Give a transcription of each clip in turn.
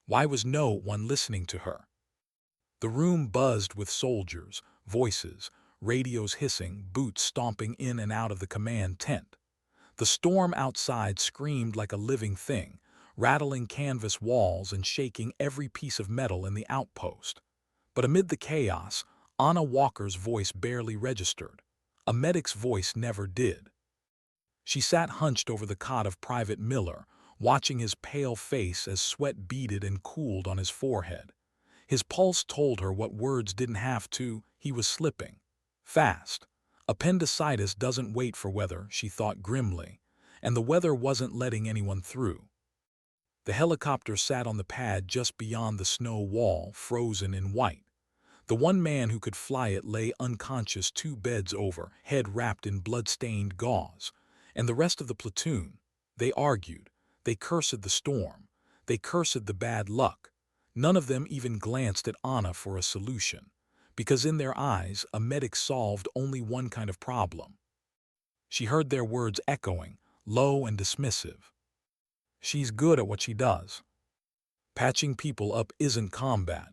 Why was no one listening to her? The room buzzed with soldiers, voices, radios hissing, boots stomping in and out of the command tent. The storm outside screamed like a living thing, rattling canvas walls and shaking every piece of metal in the outpost. But amid the chaos, Anna Walker's voice barely registered. A medic's voice never did. She sat hunched over the cot of Private Miller, watching his pale face as sweat beaded and cooled on his forehead. His pulse told her what words didn't have to. He was slipping. Fast. Appendicitis doesn't wait for weather, she thought grimly, and the weather wasn't letting anyone through. The helicopter sat on the pad just beyond the snow wall, frozen in white. The one man who could fly it lay unconscious 2 beds over, head wrapped in blood-stained gauze. And the rest of the platoon, they argued, they cursed the storm, they cursed the bad luck. None of them even glanced at Anna for a solution, because in their eyes a medic solved only one kind of problem. She heard their words echoing, low and dismissive. She's good at what she does. Patching people up isn't combat.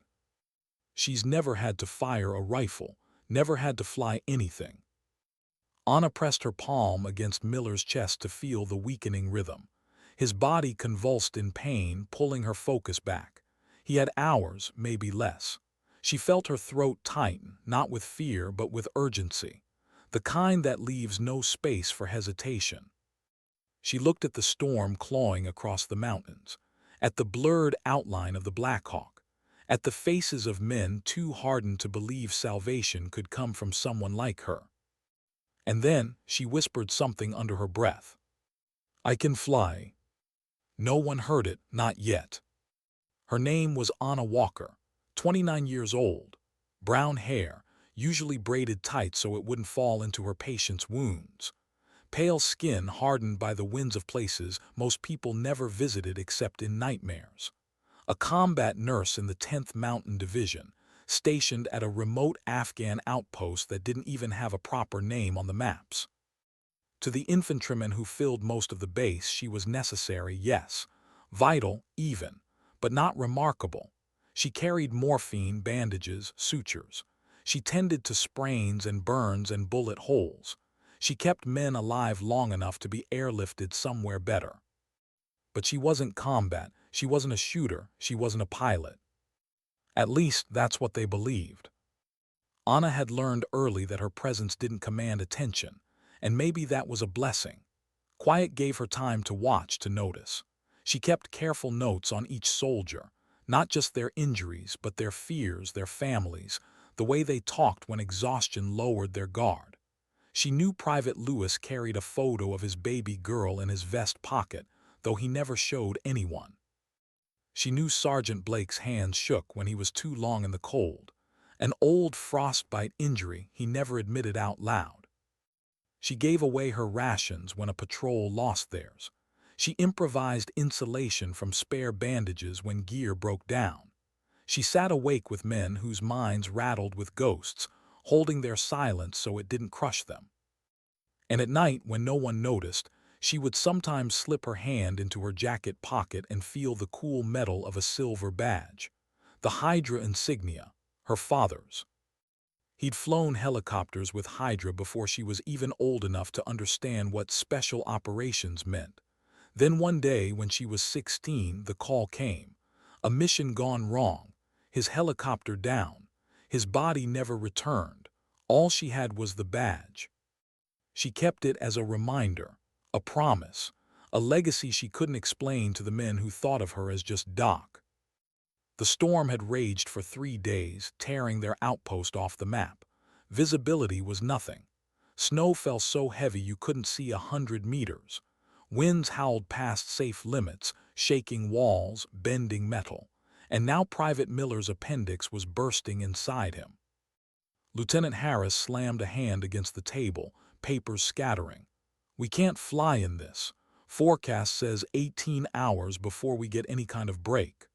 She's never had to fire a rifle, never had to fly anything. Anna pressed her palm against Miller's chest to feel the weakening rhythm. His body convulsed in pain, pulling her focus back. He had hours, maybe less. She felt her throat tighten, not with fear but with urgency, the kind that leaves no space for hesitation. She looked at the storm clawing across the mountains, at the blurred outline of the Black Hawk, at the faces of men too hardened to believe salvation could come from someone like her. And then she whispered something under her breath. "I can fly." No one heard it, not yet. Her name was Anna Walker, 29 years old, brown hair, usually braided tight so it wouldn't fall into her patient's wounds. Pale skin hardened by the winds of places most people never visited except in nightmares. A combat nurse in the 10th Mountain Division, stationed at a remote Afghan outpost that didn't even have a proper name on the maps. To the infantrymen who filled most of the base, she was necessary, yes, vital even, but not remarkable. She carried morphine, bandages, sutures. She tended to sprains and burns and bullet holes. She kept men alive long enough to be airlifted somewhere better. But she wasn't combat, she wasn't a shooter, she wasn't a pilot. At least that's what they believed. Anna had learned early that her presence didn't command attention, and maybe that was a blessing. Quiet gave her time to watch, to notice. She kept careful notes on each soldier, not just their injuries, but their fears, their families, the way they talked when exhaustion lowered their guard. She knew Private Lewis carried a photo of his baby girl in his vest pocket, though he never showed anyone. She knew Sergeant Blake's hands shook when he was too long in the cold, an old frostbite injury he never admitted out loud. She gave away her rations when a patrol lost theirs. She improvised insulation from spare bandages when gear broke down. She sat awake with men whose minds rattled with ghosts, holding their silence so it didn't crush them. And at night, when no one noticed, she would sometimes slip her hand into her jacket pocket and feel the cool metal of a silver badge, the Hydra insignia, her father's. He'd flown helicopters with Hydra before she was even old enough to understand what special operations meant. Then one day, when she was 16, the call came. A mission gone wrong, his helicopter down, his body never returned. All she had was the badge. She kept it as a reminder, a promise, a legacy she couldn't explain to the men who thought of her as just Doc. The storm had raged for 3 days, tearing their outpost off the map. Visibility was nothing. Snow fell so heavy you couldn't see 100 meters. Winds howled past safe limits, shaking walls, bending metal. And now Private Miller's appendix was bursting inside him. Lieutenant Harris slammed a hand against the table, papers scattering. "We can't fly in this. Forecast says 18 hours before we get any kind of break."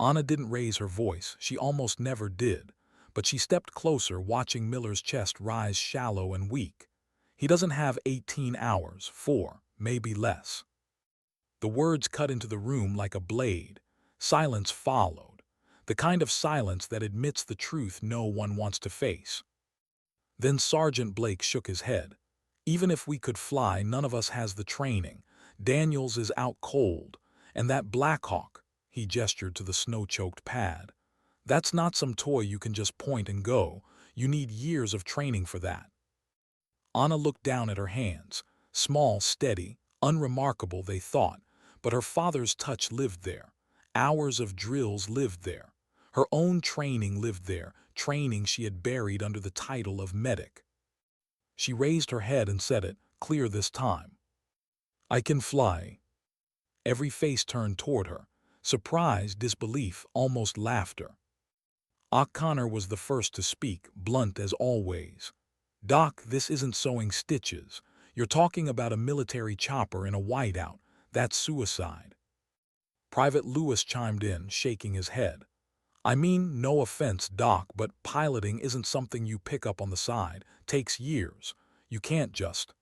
Anna didn't raise her voice, she almost never did, but she stepped closer, watching Miller's chest rise shallow and weak. "He doesn't have 18 hours, 4, maybe less." The words cut into the room like a blade. Silence followed, the kind of silence that admits the truth no one wants to face. Then Sergeant Blake shook his head. Even if we could fly, none of us has the training. Daniels is out cold, and that Blackhawk, he gestured to the snow-choked pad, that's not some toy you can just point and go. You need years of training for that. Anna looked down at her hands, small, steady, unremarkable they thought, but her father's touch lived there. Hours of drills lived there. Her own training lived there, training she had buried under the title of medic. She raised her head and said it, clear this time. I can fly. Every face turned toward her, surprise, disbelief, almost laughter. O'Connor was the first to speak, blunt as always. Doc, this isn't sewing stitches. You're talking about a military chopper in a whiteout. That's suicide. Private Lewis chimed in, shaking his head. I mean, no offense, Doc, but piloting isn't something you pick up on the side. Takes years. You can't just...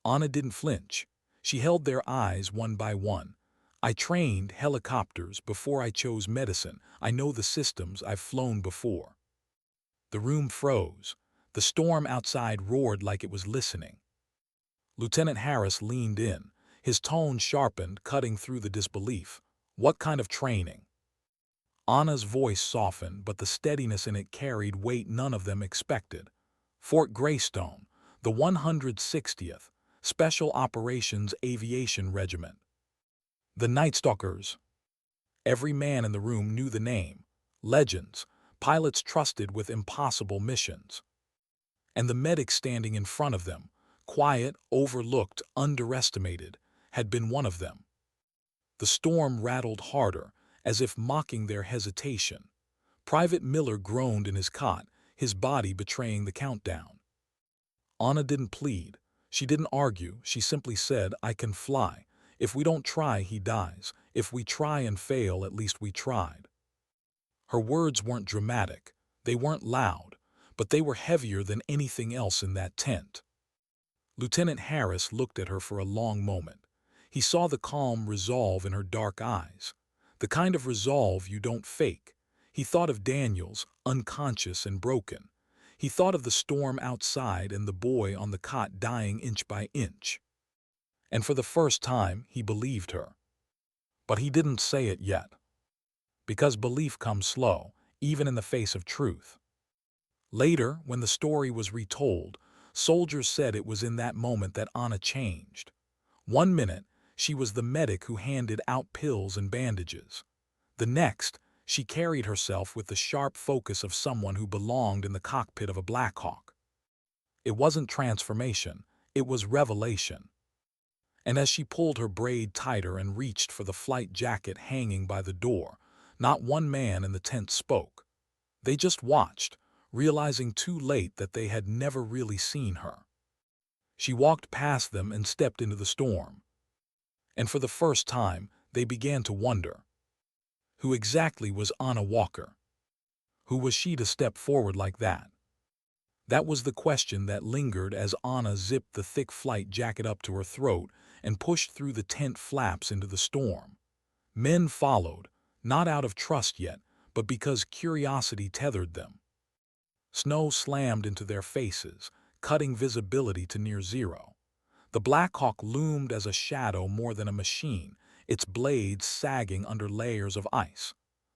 Anna didn't flinch. She held their eyes one by one. I trained helicopters before I chose medicine. I know the systems. I've flown before. The room froze. The storm outside roared like it was listening. Lieutenant Harris leaned in, his tone sharpened, cutting through the disbelief. What kind of training? Anna's voice softened, but the steadiness in it carried weight none of them expected. Fort Greystone, the 160th Special Operations Aviation Regiment. The Nightstalkers. Every man in the room knew the name. Legends, pilots trusted with impossible missions. And the medic standing in front of them, quiet, overlooked, underestimated, had been one of them. The storm rattled harder, as if mocking their hesitation. Private Miller groaned in his cot, his body betraying the countdown. Anna didn't plead. She didn't argue. She simply said, I can fly. If we don't try, he dies. If we try and fail, at least we tried. Her words weren't dramatic. They weren't loud, but they were heavier than anything else in that tent. Lieutenant Harris looked at her for a long moment. He saw the calm resolve in her dark eyes, the kind of resolve you don't fake. He thought of Daniels, unconscious and broken. He thought of the storm outside and the boy on the cot dying inch by inch. And for the first time, he believed her. But he didn't say it yet. Because belief comes slow, even in the face of truth. Later, when the story was retold, soldiers said it was in that moment that Anna changed. One minute, she was the medic who handed out pills and bandages. The next, she carried herself with the sharp focus of someone who belonged in the cockpit of a Blackhawk. It wasn't transformation, it was revelation. And as she pulled her braid tighter and reached for the flight jacket hanging by the door, not one man in the tent spoke. They just watched, realizing too late that they had never really seen her. She walked past them and stepped into the storm. And for the first time, they began to wonder. Who exactly was Anna Walker? Who was she to step forward like that? That was the question that lingered as Anna zipped the thick flight jacket up to her throat and pushed through the tent flaps into the storm. Men followed, not out of trust yet, but because curiosity tethered them. Snow slammed into their faces, cutting visibility to near zero. The Blackhawk loomed as a shadow more than a machine, its blades sagging under layers of ice.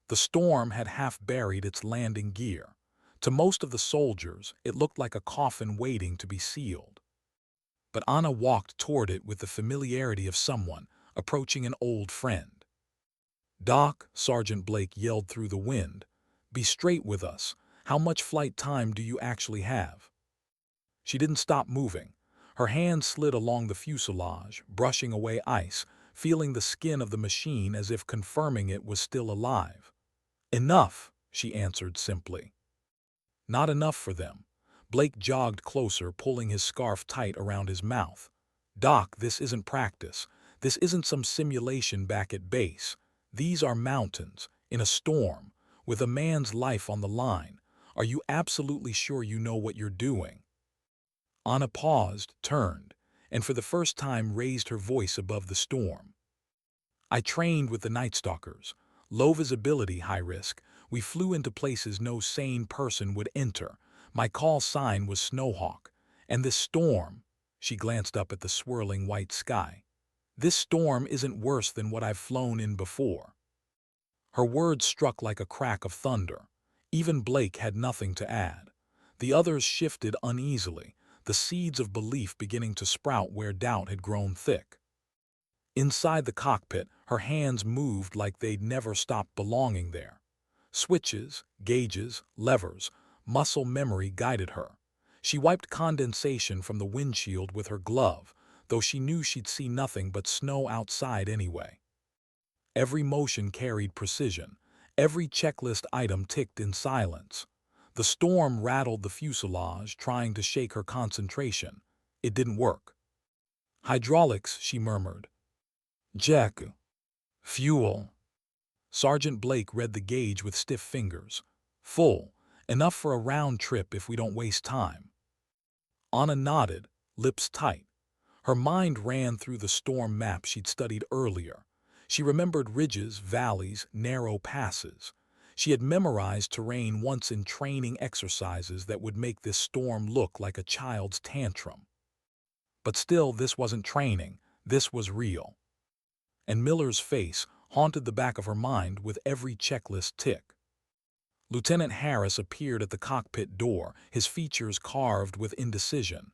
The storm had half buried its landing gear. To most of the soldiers, it looked like a coffin waiting to be sealed. But Anna walked toward it with the familiarity of someone approaching an old friend. Doc, Sergeant Blake yelled through the wind, be straight with us. How much flight time do you actually have? She didn't stop moving. Her hand slid along the fuselage, brushing away ice, feeling the skin of the machine as if confirming it was still alive. Enough, she answered simply. Not enough for them. Blake jogged closer, pulling his scarf tight around his mouth. Doc, this isn't practice. This isn't some simulation back at base. These are mountains, in a storm, with a man's life on the line. Are you absolutely sure you know what you're doing? Anna paused, turned, and for the first time raised her voice above the storm. I trained with the Nightstalkers, Low visibility, high risk. We flew into places no sane person would enter. My call sign was Snowhawk. And this storm, she glanced up at the swirling white sky. This storm isn't worse than what I've flown in before. Her words struck like a crack of thunder. Even Blake had nothing to add. The others shifted uneasily, the seeds of belief beginning to sprout where doubt had grown thick. Inside the cockpit, her hands moved like they'd never stopped belonging there. Switches, gauges, levers, muscle memory guided her. She wiped condensation from the windshield with her glove, though she knew she'd see nothing but snow outside anyway. Every motion carried precision. Every checklist item ticked in silence. The storm rattled the fuselage, trying to shake her concentration. It didn't work. Hydraulics, she murmured. Jack. Fuel. Sergeant Blake read the gauge with stiff fingers. Full. Enough for a round trip if we don't waste time. Anna nodded, lips tight. Her mind ran through the storm map she'd studied earlier. She remembered ridges, valleys, narrow passes. She had memorized terrain once in training exercises that would make this storm look like a child's tantrum. But still, this wasn't training. This was real. And Miller's face haunted the back of her mind with every checklist tick. Lieutenant Harris appeared at the cockpit door, his features carved with indecision.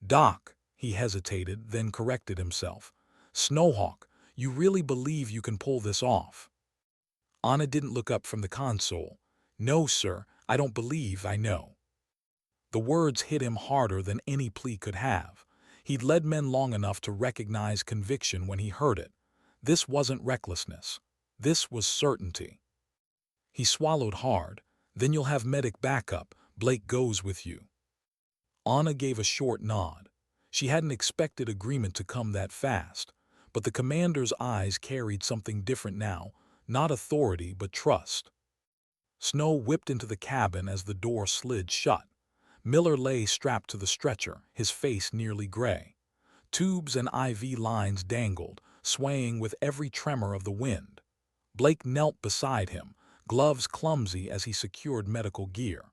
Doc, he hesitated, then corrected himself. Snowhawk, you really believe you can pull this off? Anna didn't look up from the console. No, sir, I don't believe I know. The words hit him harder than any plea could have. He'd led men long enough to recognize conviction when he heard it. This wasn't recklessness. This was certainty. He swallowed hard. Then you'll have medic backup. Blake goes with you. Anna gave a short nod. She hadn't expected agreement to come that fast, but the commander's eyes carried something different now, not authority but trust. Snow whipped into the cabin as the door slid shut. Miller lay strapped to the stretcher, his face nearly gray. Tubes and IV lines dangled, swaying with every tremor of the wind. Blake knelt beside him, gloves clumsy as he secured medical gear.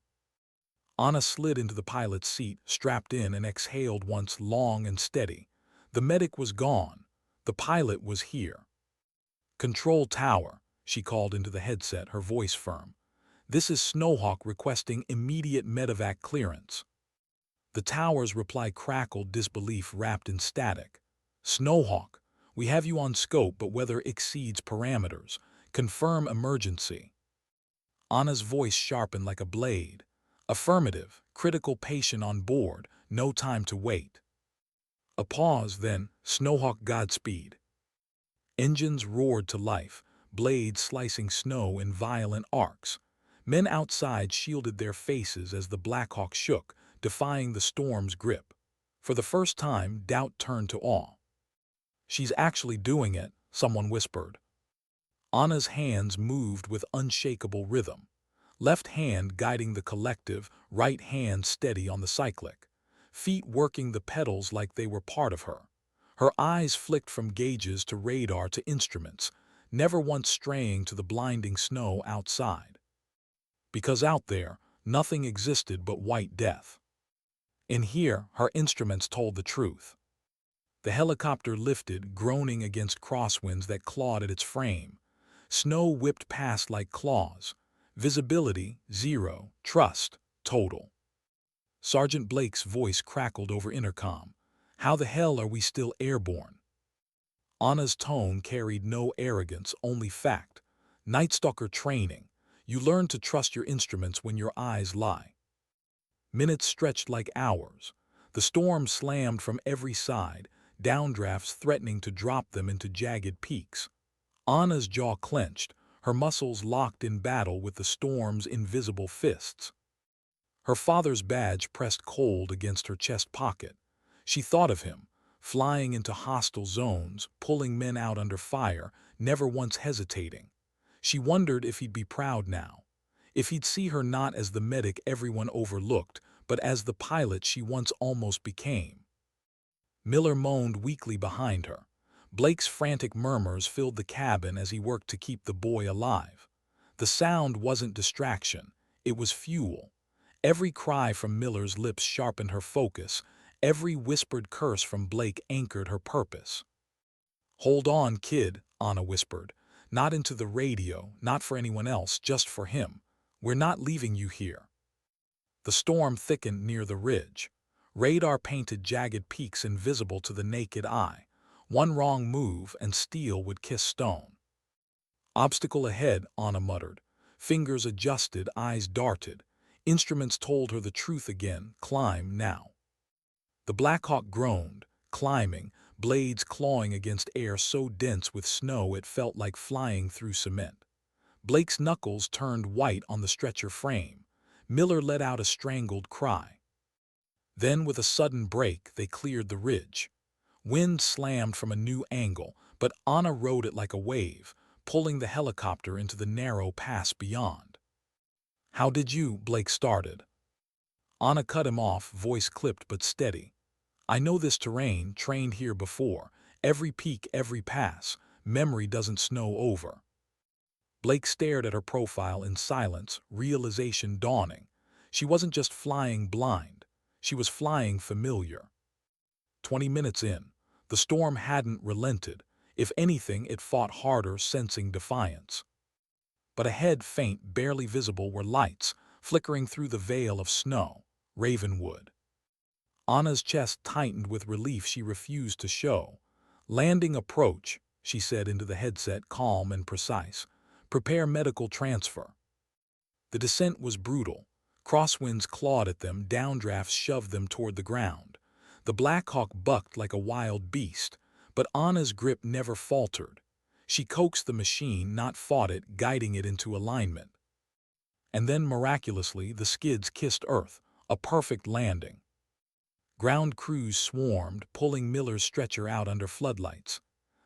Anna slid into the pilot's seat, strapped in, and exhaled once, long and steady. The medic was gone. The pilot was here. Control tower, she called into the headset, her voice firm. This is Snowhawk requesting immediate medevac clearance. The tower's reply crackled, disbelief wrapped in static. Snowhawk, we have you on scope, but weather exceeds parameters. Confirm emergency. Anna's voice sharpened like a blade. Affirmative, critical patient on board, no time to wait. A pause, then, Snowhawk Godspeed. Engines roared to life, blades slicing snow in violent arcs. Men outside shielded their faces as the Blackhawk shook, defying the storm's grip. For the first time, doubt turned to awe. She's actually doing it, someone whispered. Anna's hands moved with unshakable rhythm. Left hand guiding the collective, right hand steady on the cyclic. Feet working the pedals like they were part of her. Her eyes flicked from gauges to radar to instruments, never once straying to the blinding snow outside. Because out there, nothing existed but white death. In here, her instruments told the truth. The helicopter lifted, groaning against crosswinds that clawed at its frame. Snow whipped past like claws. Visibility, zero. Trust, total. Sergeant Blake's voice crackled over intercom. How the hell are we still airborne? Anna's tone carried no arrogance, only fact. Nightstalker training. You learn to trust your instruments when your eyes lie. Minutes stretched like hours. The storm slammed from every side, downdrafts threatening to drop them into jagged peaks. Anna's jaw clenched, her muscles locked in battle with the storm's invisible fists. Her father's badge pressed cold against her chest pocket. She thought of him, flying into hostile zones, pulling men out under fire, never once hesitating. She wondered if he'd be proud now, if he'd see her not as the medic everyone overlooked, but as the pilot she once almost became. Miller moaned weakly behind her. Blake's frantic murmurs filled the cabin as he worked to keep the boy alive. The sound wasn't distraction, it was fuel. Every cry from Miller's lips sharpened her focus, every whispered curse from Blake anchored her purpose. "Hold on, kid," Anna whispered. "Not into the radio, not for anyone else, just for him. We're not leaving you here." The storm thickened near the ridge. Radar painted jagged peaks invisible to the naked eye. One wrong move and steel would kiss stone. "Obstacle ahead," Anna muttered. Fingers adjusted, eyes darted. Instruments told her the truth again. "Climb now." The Black Hawk groaned, climbing, blades clawing against air so dense with snow it felt like flying through cement. Blake's knuckles turned white on the stretcher frame. Miller let out a strangled cry. Then, with a sudden break, they cleared the ridge. Wind slammed from a new angle, but Anna rode it like a wave, pulling the helicopter into the narrow pass beyond. "How did you?" Blake started. Anna cut him off, voice clipped but steady. "I know this terrain, trained here before. Every peak, every pass. Memory doesn't snow over." Blake stared at her profile in silence, realization dawning. She wasn't just flying blind. She was flying familiar. 20 minutes in, the storm hadn't relented. If anything, it fought harder, sensing defiance. But ahead, faint, barely visible, were lights, flickering through the veil of snow. Ravenwood. Anna's chest tightened with relief she refused to show. "Landing approach," she said into the headset, calm and precise. "Prepare medical transfer." The descent was brutal. Crosswinds clawed at them, downdrafts shoved them toward the ground. The Black Hawk bucked like a wild beast, but Anna's grip never faltered. She coaxed the machine, not fought it, guiding it into alignment. And then, miraculously, the skids kissed Earth, a perfect landing. Ground crews swarmed, pulling Miller's stretcher out under floodlights.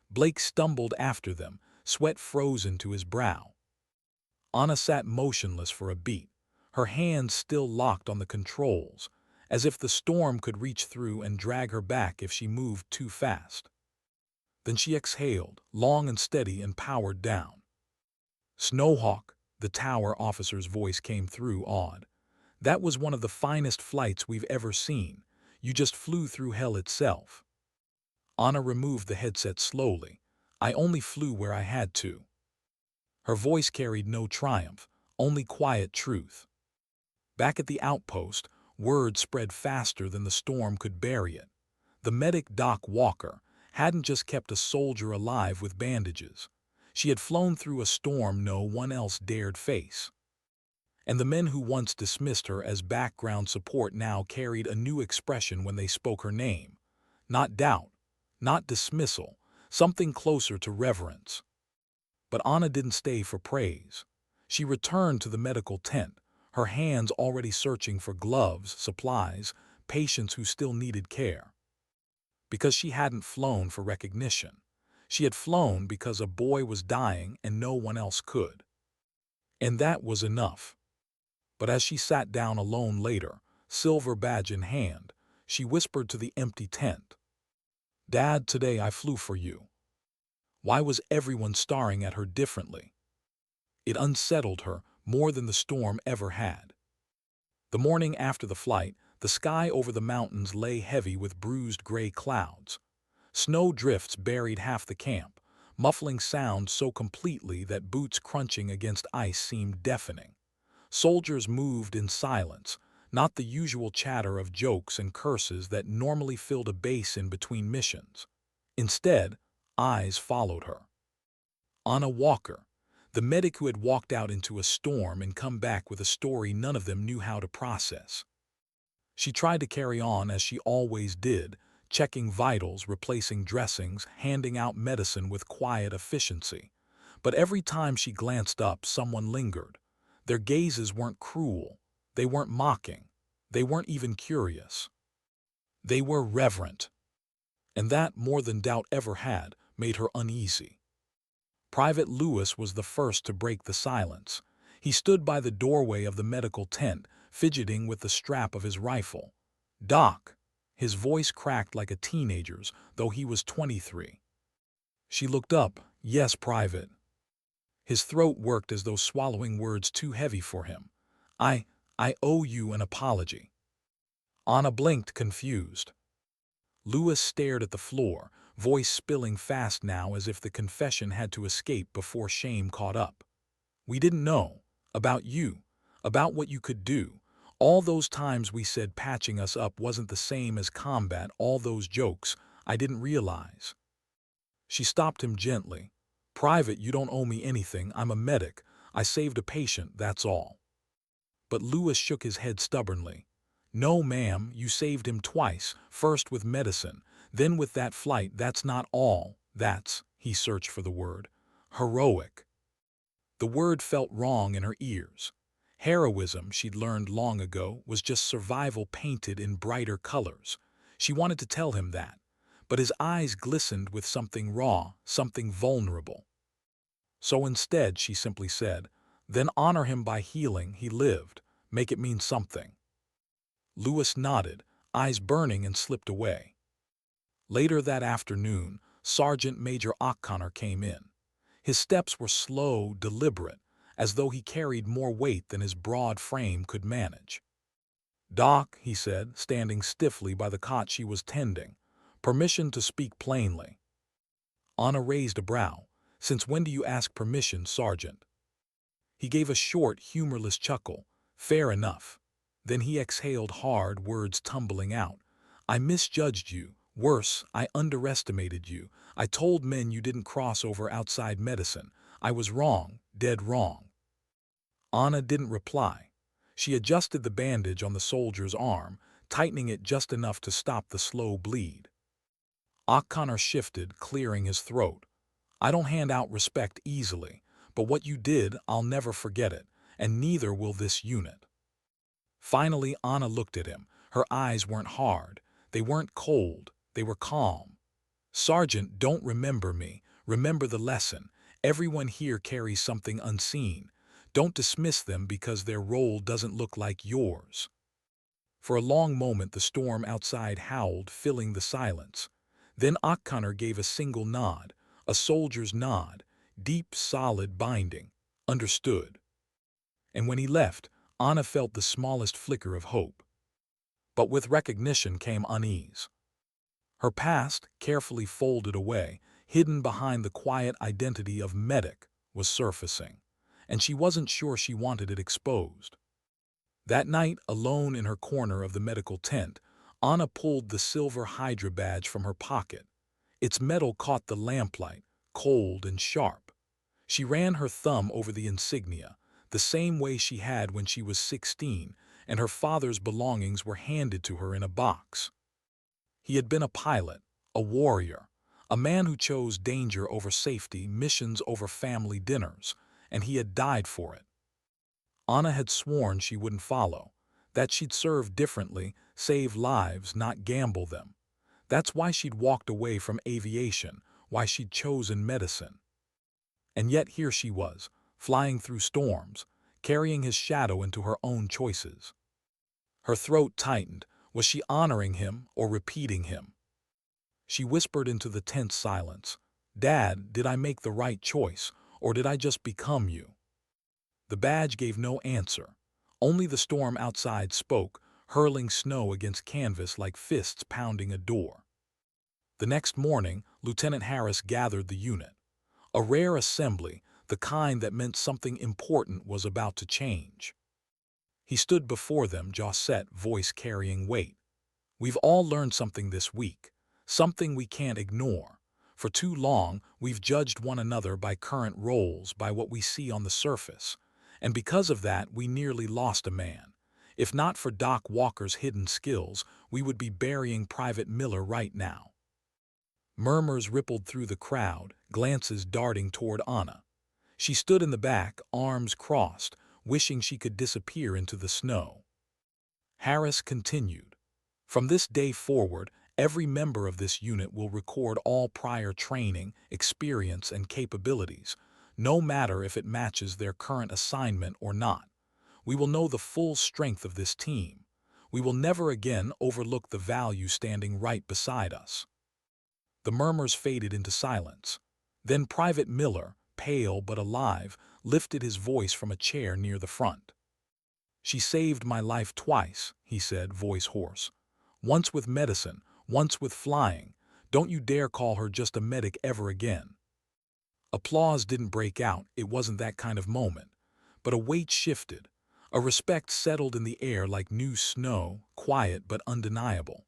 Blake stumbled after them, sweat frozen to his brow. Anna sat motionless for a beat, her hands still locked on the controls, as if the storm could reach through and drag her back if she moved too fast. Then she exhaled, long and steady, and powered down. "Snowhawk," the tower officer's voice came through, awed. "That was one of the finest flights we've ever seen. You just flew through hell itself." Anna removed the headset slowly. "I only flew where I had to." Her voice carried no triumph, only quiet truth. Back at the outpost, word spread faster than the storm could bury it. The medic, Doc Walker, hadn't just kept a soldier alive with bandages. She had flown through a storm no one else dared face. And the men who once dismissed her as background support now carried a new expression when they spoke her name. Not doubt, not dismissal, something closer to reverence. But Anna didn't stay for praise. She returned to the medical tent, her hands already searching for gloves, supplies, patients who still needed care. Because she hadn't flown for recognition. She had flown because a boy was dying and no one else could. And that was enough. But as she sat down alone later, silver badge in hand, she whispered to the empty tent, "Dad, today I flew for you." Why was everyone staring at her differently? It unsettled her more than the storm ever had. The morning after the flight, the sky over the mountains lay heavy with bruised gray clouds. Snow drifts buried half the camp, muffling sound so completely that boots crunching against ice seemed deafening. Soldiers moved in silence, not the usual chatter of jokes and curses that normally filled a base in between missions. Instead, eyes followed her. Anna Walker, the medic who had walked out into a storm and come back with a story none of them knew how to process. She tried to carry on as she always did, checking vitals, replacing dressings, handing out medicine with quiet efficiency. But every time she glanced up, someone lingered. Their gazes weren't cruel. They weren't mocking. They weren't even curious. They were reverent. And that, more than doubt ever had, made her uneasy. Private Lewis was the first to break the silence. He stood by the doorway of the medical tent, fidgeting with the strap of his rifle. "Doc." His voice cracked like a teenager's, though he was 23. She looked up. Yes, Private. His throat worked as though swallowing words too heavy for him. I, I owe you an apology. Anna blinked, confused. Lewis stared at the floor, voice spilling fast now as if the confession had to escape before shame caught up. We didn't know. About you. About what you could do. All those times we said patching us up wasn't the same as combat, all those jokes, I didn't realize. She stopped him gently. Private, you don't owe me anything. I'm a medic. I saved a patient, that's all. But Lewis shook his head stubbornly. No, ma'am, you saved him twice, first with medicine, then with that flight. That's not all. That's, he searched for the word, heroic. The word felt wrong in her ears. Heroism, she'd learned long ago, was just survival painted in brighter colors. She wanted to tell him that, but his eyes glistened with something raw, something vulnerable. So instead, she simply said, then honor him by healing. He lived. Make it mean something. Lewis nodded, eyes burning, and slipped away. Later that afternoon, Sergeant Major O'Connor came in. His steps were slow, deliberate, as though he carried more weight than his broad frame could manage. Doc, he said, standing stiffly by the cot she was tending, permission to speak plainly. Anna raised a brow. Since when do you ask permission, Sergeant? He gave a short, humorless chuckle. Fair enough. Then he exhaled hard, words tumbling out. I misjudged you. Worse, I underestimated you. I told men you didn't cross over outside medicine. I was wrong, dead wrong. Anna didn't reply. She adjusted the bandage on the soldier's arm, tightening it just enough to stop the slow bleed. O'Connor shifted, clearing his throat. I don't hand out respect easily, but what you did, I'll never forget it, and neither will this unit. Finally, Anna looked at him. Her eyes weren't hard. They weren't cold. They were calm. Sergeant, don't remember me. Remember the lesson. Everyone here carries something unseen. Don't dismiss them because their role doesn't look like yours. For a long moment, the storm outside howled, filling the silence. Then O'Connor gave a single nod, a soldier's nod, deep, solid, binding. Understood. And when he left, Anna felt the smallest flicker of hope. But with recognition came unease. Her past, carefully folded away, hidden behind the quiet identity of medic, was surfacing, and she wasn't sure she wanted it exposed. That night, alone in her corner of the medical tent, Anna pulled the silver Hydra badge from her pocket. Its metal caught the lamplight, cold and sharp. She ran her thumb over the insignia, the same way she had when she was 16, and her father's belongings were handed to her in a box. He had been a pilot, a warrior, a man who chose danger over safety, missions over family dinners, and he had died for it. Anna had sworn she wouldn't follow, that she'd serve differently, save lives, not gamble them. That's why she'd walked away from aviation, why she'd chosen medicine. And yet here she was, flying through storms, carrying his shadow into her own choices. Her throat tightened. Was she honoring him or repeating him? She whispered into the tense silence, Dad, did I make the right choice, or did I just become you? The badge gave no answer. Only the storm outside spoke, hurling snow against canvas like fists pounding a door. The next morning, Lieutenant Harris gathered the unit. A rare assembly, the kind that meant something important was about to change. He stood before them, jaw set, voice carrying weight. We've all learned something this week, something we can't ignore. For too long, we've judged one another by current roles, by what we see on the surface. And because of that, we nearly lost a man. If not for Doc Walker's hidden skills, we would be burying Private Miller right now. Murmurs rippled through the crowd, glances darting toward Anna. She stood in the back, arms crossed, wishing she could disappear into the snow. Harris continued. From this day forward, every member of this unit will record all prior training, experience, and capabilities, no matter if it matches their current assignment or not. We will know the full strength of this team. We will never again overlook the value standing right beside us. The murmurs faded into silence. Then Private Miller, pale but alive, lifted his voice from a chair near the front. "She saved my life twice," he said, voice hoarse. "Once with medicine, once with flying. Don't you dare call her just a medic ever again." Applause didn't break out, it wasn't that kind of moment. But a weight shifted. A respect settled in the air like new snow, quiet but undeniable.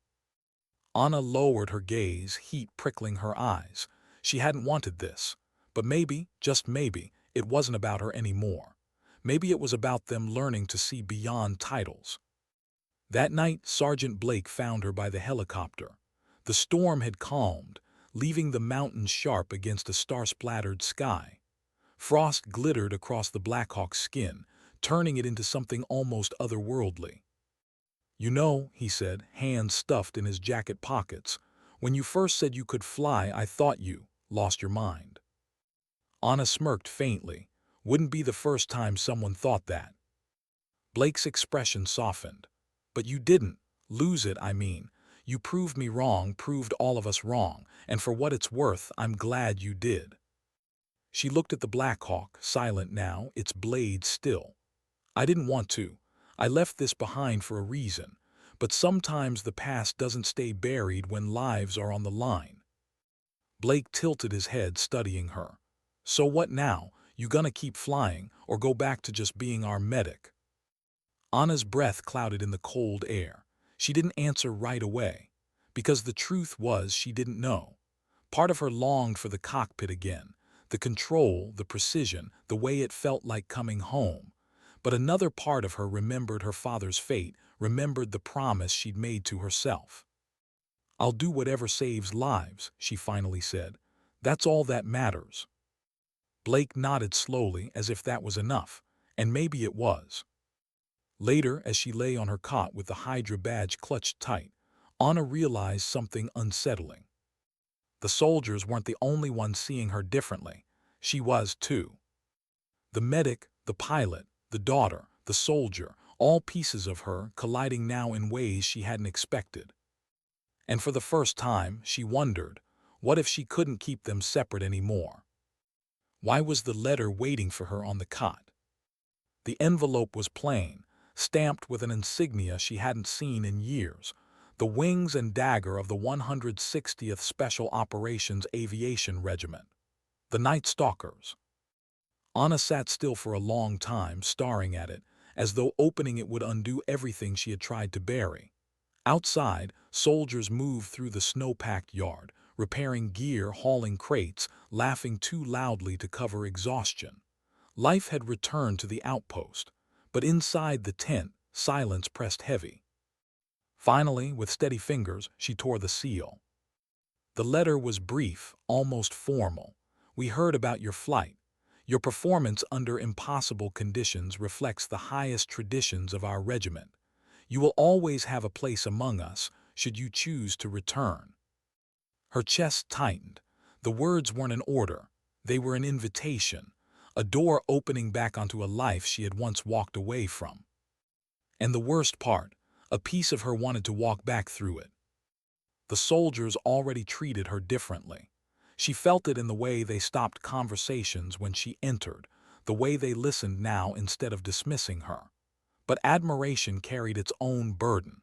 Anna lowered her gaze, heat prickling her eyes. She hadn't wanted this. But maybe, just maybe, it wasn't about her anymore. Maybe it was about them learning to see beyond titles. That night, Sergeant Blake found her by the helicopter. The storm had calmed, leaving the mountains sharp against a star-splattered sky. Frost glittered across the Blackhawk's skin, turning it into something almost otherworldly. "You know," he said, hands stuffed in his jacket pockets, "when you first said you could fly, I thought you lost your mind." Anna smirked faintly. Wouldn't be the first time someone thought that. Blake's expression softened. "But you didn't lose it, I mean. You proved me wrong, proved all of us wrong, and for what it's worth, I'm glad you did." She looked at the Blackhawk, silent now, its blade still. "I didn't want to. I left this behind for a reason. But sometimes the past doesn't stay buried when lives are on the line." Blake tilted his head, studying her. "So what now? You gonna keep flying, or go back to just being our medic?" Anna's breath clouded in the cold air. She didn't answer right away. Because the truth was she didn't know. Part of her longed for the cockpit again. The control, the precision, the way it felt like coming home. But another part of her remembered her father's fate, remembered the promise she'd made to herself. "I'll do whatever saves lives," she finally said. "That's all that matters." Blake nodded slowly as if that was enough, and maybe it was. Later, as she lay on her cot with the Hydra badge clutched tight, Anna realized something unsettling. The soldiers weren't the only ones seeing her differently. She was too. The medic, the pilot, the daughter, the soldier, all pieces of her colliding now in ways she hadn't expected. And for the first time, she wondered, what if she couldn't keep them separate anymore? Why was the letter waiting for her on the cot? The envelope was plain, stamped with an insignia she hadn't seen in years, the wings and dagger of the 160th Special Operations Aviation Regiment, the Nightstalkers. Anna sat still for a long time, staring at it, as though opening it would undo everything she had tried to bury. Outside, soldiers moved through the snow-packed yard, repairing gear, hauling crates, laughing too loudly to cover exhaustion. Life had returned to the outpost, but inside the tent, silence pressed heavy. Finally, with steady fingers, she tore the seal. The letter was brief, almost formal. "We heard about your flight. Your performance under impossible conditions reflects the highest traditions of our regiment. You will always have a place among us, should you choose to return." Her chest tightened. The words weren't an order. They were an invitation, a door opening back onto a life she had once walked away from. And the worst part, a piece of her wanted to walk back through it. The soldiers already treated her differently. She felt it in the way they stopped conversations when she entered, the way they listened now instead of dismissing her. But admiration carried its own burden.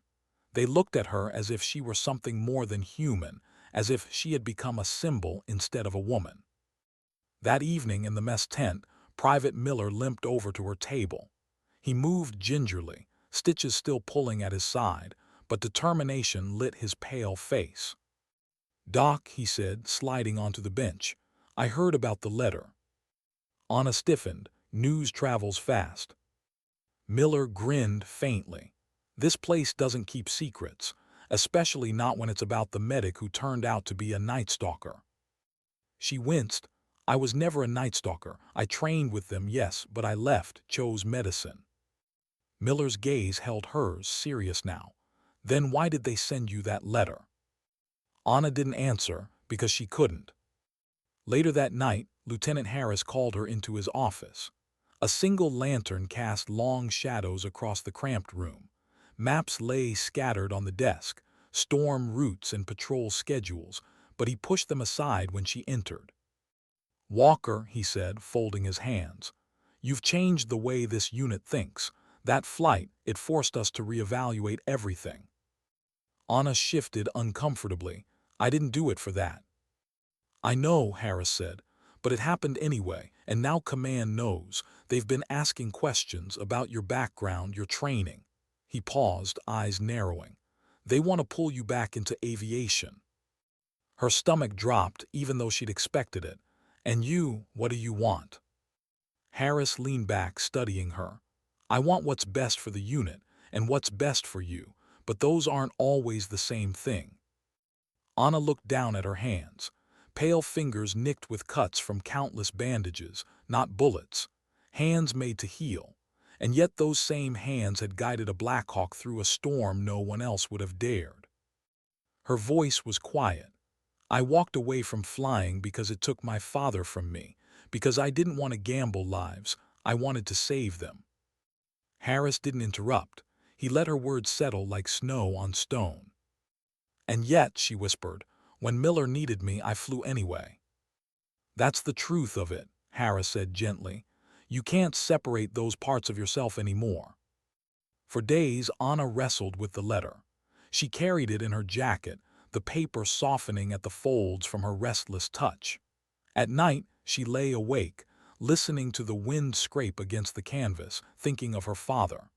They looked at her as if she were something more than human, as if she had become a symbol instead of a woman. That evening in the mess tent, Private Miller limped over to her table. He moved gingerly, stitches still pulling at his side, but determination lit his pale face. "Doc," he said, sliding onto the bench, "I heard about the letter." Anna stiffened. News travels fast. Miller grinned faintly. "This place doesn't keep secrets, especially not when it's about the medic who turned out to be a Nightstalker." She winced. "I was never a Nightstalker. I trained with them, yes, but I left, chose medicine." Miller's gaze held hers, serious now. "Then why did they send you that letter?" Anna didn't answer, because she couldn't. Later that night, Lieutenant Harris called her into his office. A single lantern cast long shadows across the cramped room. Maps lay scattered on the desk, storm routes and patrol schedules, but he pushed them aside when she entered. "Walker," he said, folding his hands, "you've changed the way this unit thinks. That flight, it forced us to reevaluate everything." Anna shifted uncomfortably. "I didn't do it for that." "I know," Harris said, "but it happened anyway, and now Command knows. They've been asking questions about your background, your training." He paused, eyes narrowing. "They want to pull you back into aviation." Her stomach dropped, even though she'd expected it. "And you, what do you want?" Harris leaned back, studying her. "I want what's best for the unit, and what's best for you, but those aren't always the same thing." Anna looked down at her hands. Pale fingers nicked with cuts from countless bandages, not bullets. Hands made to heal. And yet those same hands had guided a Blackhawk through a storm no one else would have dared. Her voice was quiet. "I walked away from flying because it took my father from me, because I didn't want to gamble lives, I wanted to save them." Harris didn't interrupt. He let her words settle like snow on stone. "And yet," she whispered, "when Miller needed me, I flew anyway." "That's the truth of it," Harris said gently. "You can't separate those parts of yourself anymore." For days, Anna wrestled with the letter. She carried it in her jacket, the paper softening at the folds from her restless touch. At night, she lay awake, listening to the wind scrape against the canvas, thinking of her father.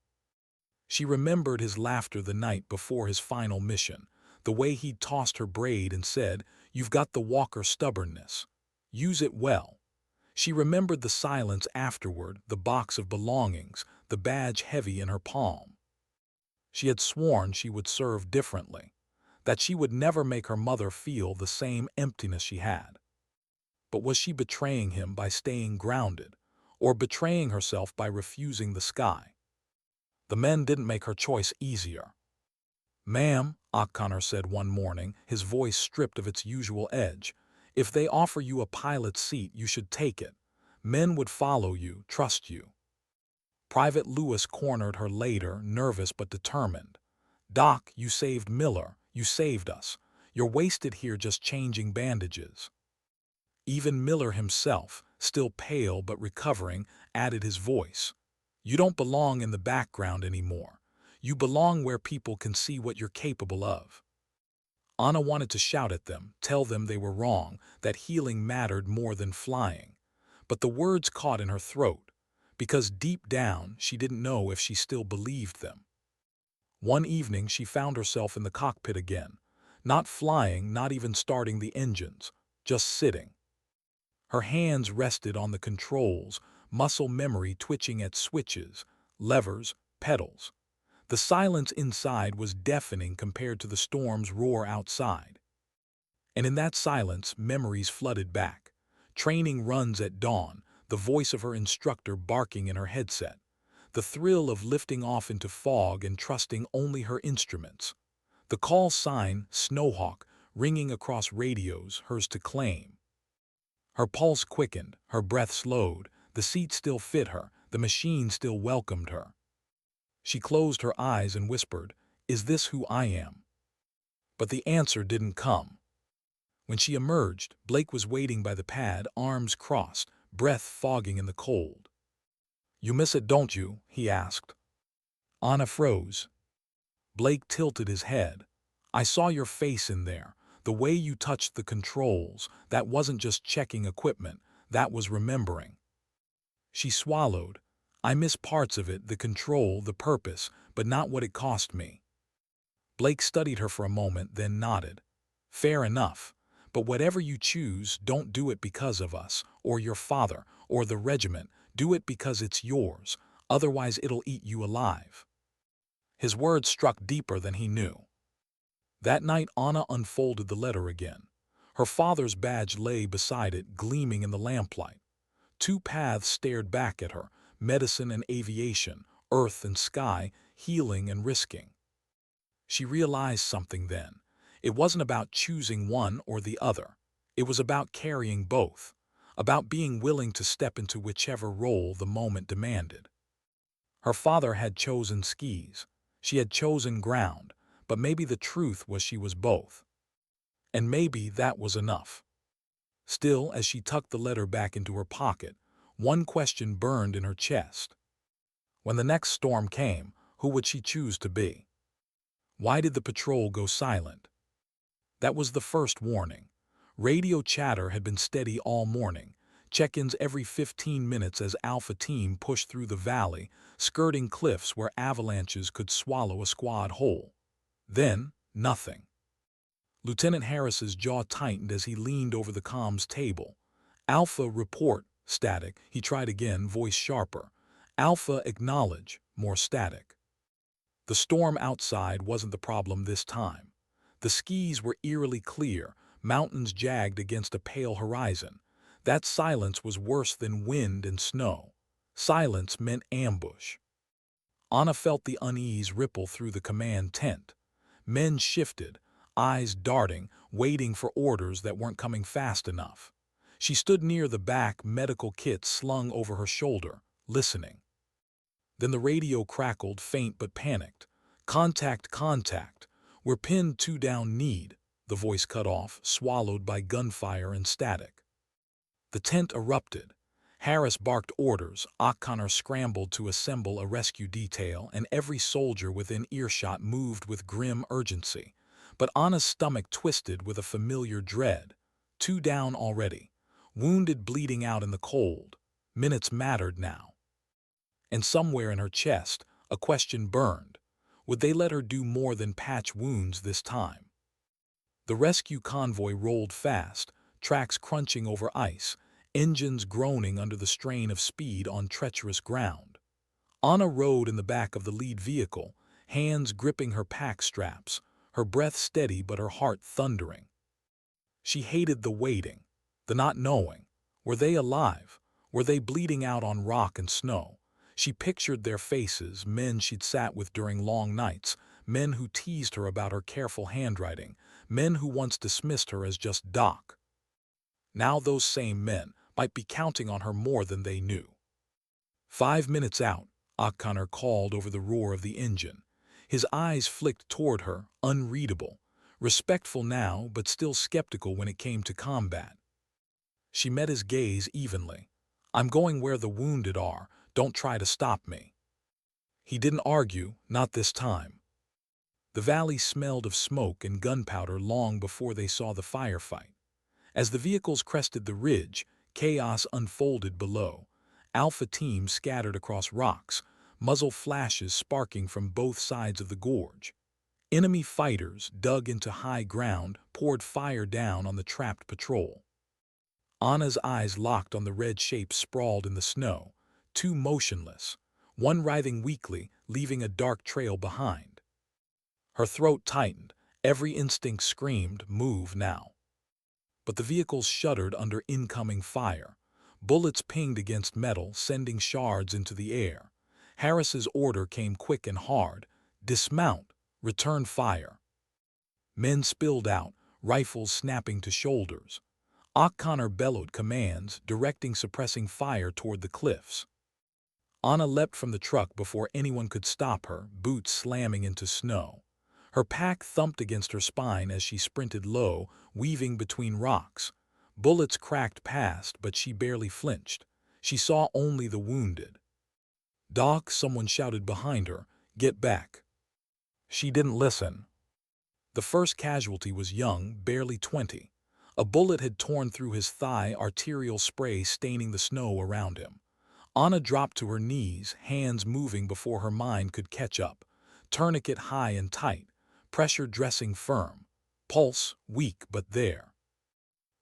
She remembered his laughter the night before his final mission, the way he'd tossed her braid and said, "You've got the Walker stubbornness. Use it well." She remembered the silence afterward, the box of belongings, the badge heavy in her palm. She had sworn she would serve differently, that she would never make her mother feel the same emptiness she had. But was she betraying him by staying grounded, or betraying herself by refusing the sky? The men didn't make her choice easier. "Ma'am," O'Connor said one morning, his voice stripped of its usual edge, "if they offer you a pilot's seat, you should take it. Men would follow you, trust you." Private Lewis cornered her later, nervous but determined. "Doc, you saved Miller. You saved us. You're wasted here just changing bandages." Even Miller himself, still pale but recovering, added his voice. "You don't belong in the background anymore. You belong where people can see what you're capable of." Anna wanted to shout at them, tell them they were wrong, that healing mattered more than flying. But the words caught in her throat, because deep down she didn't know if she still believed them. One evening she found herself in the cockpit again, not flying, not even starting the engines, just sitting. Her hands rested on the controls, muscle memory twitching at switches, levers, pedals. The silence inside was deafening compared to the storm's roar outside. And in that silence, memories flooded back. Training runs at dawn, the voice of her instructor barking in her headset. The thrill of lifting off into fog and trusting only her instruments. The call sign, Snowhawk, ringing across radios, hers to claim. Her pulse quickened, her breath slowed, the seat still fit her, the machine still welcomed her. She closed her eyes and whispered, "Is this who I am?" But the answer didn't come. When she emerged, Blake was waiting by the pad, arms crossed, breath fogging in the cold. "You miss it, don't you?" he asked. Anna froze. Blake tilted his head. "I saw your face in there, the way you touched the controls. That wasn't just checking equipment, that was remembering." She swallowed. "I miss parts of it, the control, the purpose, but not what it cost me." Blake studied her for a moment, then nodded. "Fair enough. But whatever you choose, don't do it because of us, or your father, or the regiment. Do it because it's yours. Otherwise it'll eat you alive." His words struck deeper than he knew. That night Anna unfolded the letter again. Her father's badge lay beside it, gleaming in the lamplight. Two paths stared back at her, medicine and aviation, earth and sky, healing and risking. She realized something then. It wasn't about choosing one or the other. It was about carrying both, about being willing to step into whichever role the moment demanded. Her father had chosen skis. She had chosen ground, but maybe the truth was she was both. And maybe that was enough. Still, as she tucked the letter back into her pocket, one question burned in her chest. When the next storm came, who would she choose to be? Why did the patrol go silent? That was the first warning. Radio chatter had been steady all morning, check-ins every 15 minutes as Alpha Team pushed through the valley, skirting cliffs where avalanches could swallow a squad whole. Then, nothing. Lieutenant Harris's jaw tightened as he leaned over the comms table. Alpha, report, static. He tried again, voice sharper. Alpha, acknowledge, more static. The storm outside wasn't the problem this time. The skies were eerily clear, mountains jagged against a pale horizon. That silence was worse than wind and snow. Silence meant ambush. Anna felt the unease ripple through the command tent. Men shifted, eyes darting, waiting for orders that weren't coming fast enough. She stood near the back, medical kit slung over her shoulder, listening. Then the radio crackled, faint but panicked. Contact, contact. We're pinned 2 down, need. The voice cut off, swallowed by gunfire and static. The tent erupted. Harris barked orders, O'Connor scrambled to assemble a rescue detail, and every soldier within earshot moved with grim urgency. But Anna's stomach twisted with a familiar dread. 2 down already. Wounded, bleeding out in the cold. Minutes mattered now. And somewhere in her chest, a question burned. Would they let her do more than patch wounds this time? The rescue convoy rolled fast, tracks crunching over ice, engines groaning under the strain of speed on treacherous ground. Anna rode in the back of the lead vehicle, hands gripping her pack straps, her breath steady but her heart thundering. She hated the waiting, the not knowing. Were they alive? Were they bleeding out on rock and snow? She pictured their faces, men she'd sat with during long nights, men who teased her about her careful handwriting, men who once dismissed her as just Doc. Now those same men might be counting on her more than they knew. 5 minutes out, O'Connor called over the roar of the engine. His eyes flicked toward her, unreadable, respectful now but still skeptical when it came to combat. She met his gaze evenly. I'm going where the wounded are. Don't try to stop me. He didn't argue, not this time. The valley smelled of smoke and gunpowder long before they saw the firefight. As the vehicles crested the ridge, chaos unfolded below. Alpha Team scattered across rocks, muzzle flashes sparking from both sides of the gorge. Enemy fighters, dug into high ground, poured fire down on the trapped patrol. Anna's eyes locked on the red shapes sprawled in the snow, 2 motionless, one writhing weakly, leaving a dark trail behind. Her throat tightened, every instinct screamed, move now. But the vehicles shuddered under incoming fire. Bullets pinged against metal, sending shards into the air. Harris's order came quick and hard. Dismount, return fire. Men spilled out, rifles snapping to shoulders. O'Connor bellowed commands, directing suppressing fire toward the cliffs. Anna leapt from the truck before anyone could stop her, boots slamming into snow. Her pack thumped against her spine as she sprinted low, weaving between rocks. Bullets cracked past, but she barely flinched. She saw only the wounded. Doc, someone shouted behind her, get back. She didn't listen. The first casualty was young, barely 20. A bullet had torn through his thigh, arterial spray staining the snow around him. Anna dropped to her knees, hands moving before her mind could catch up. Tourniquet high and tight, pressure dressing firm, pulse weak but there.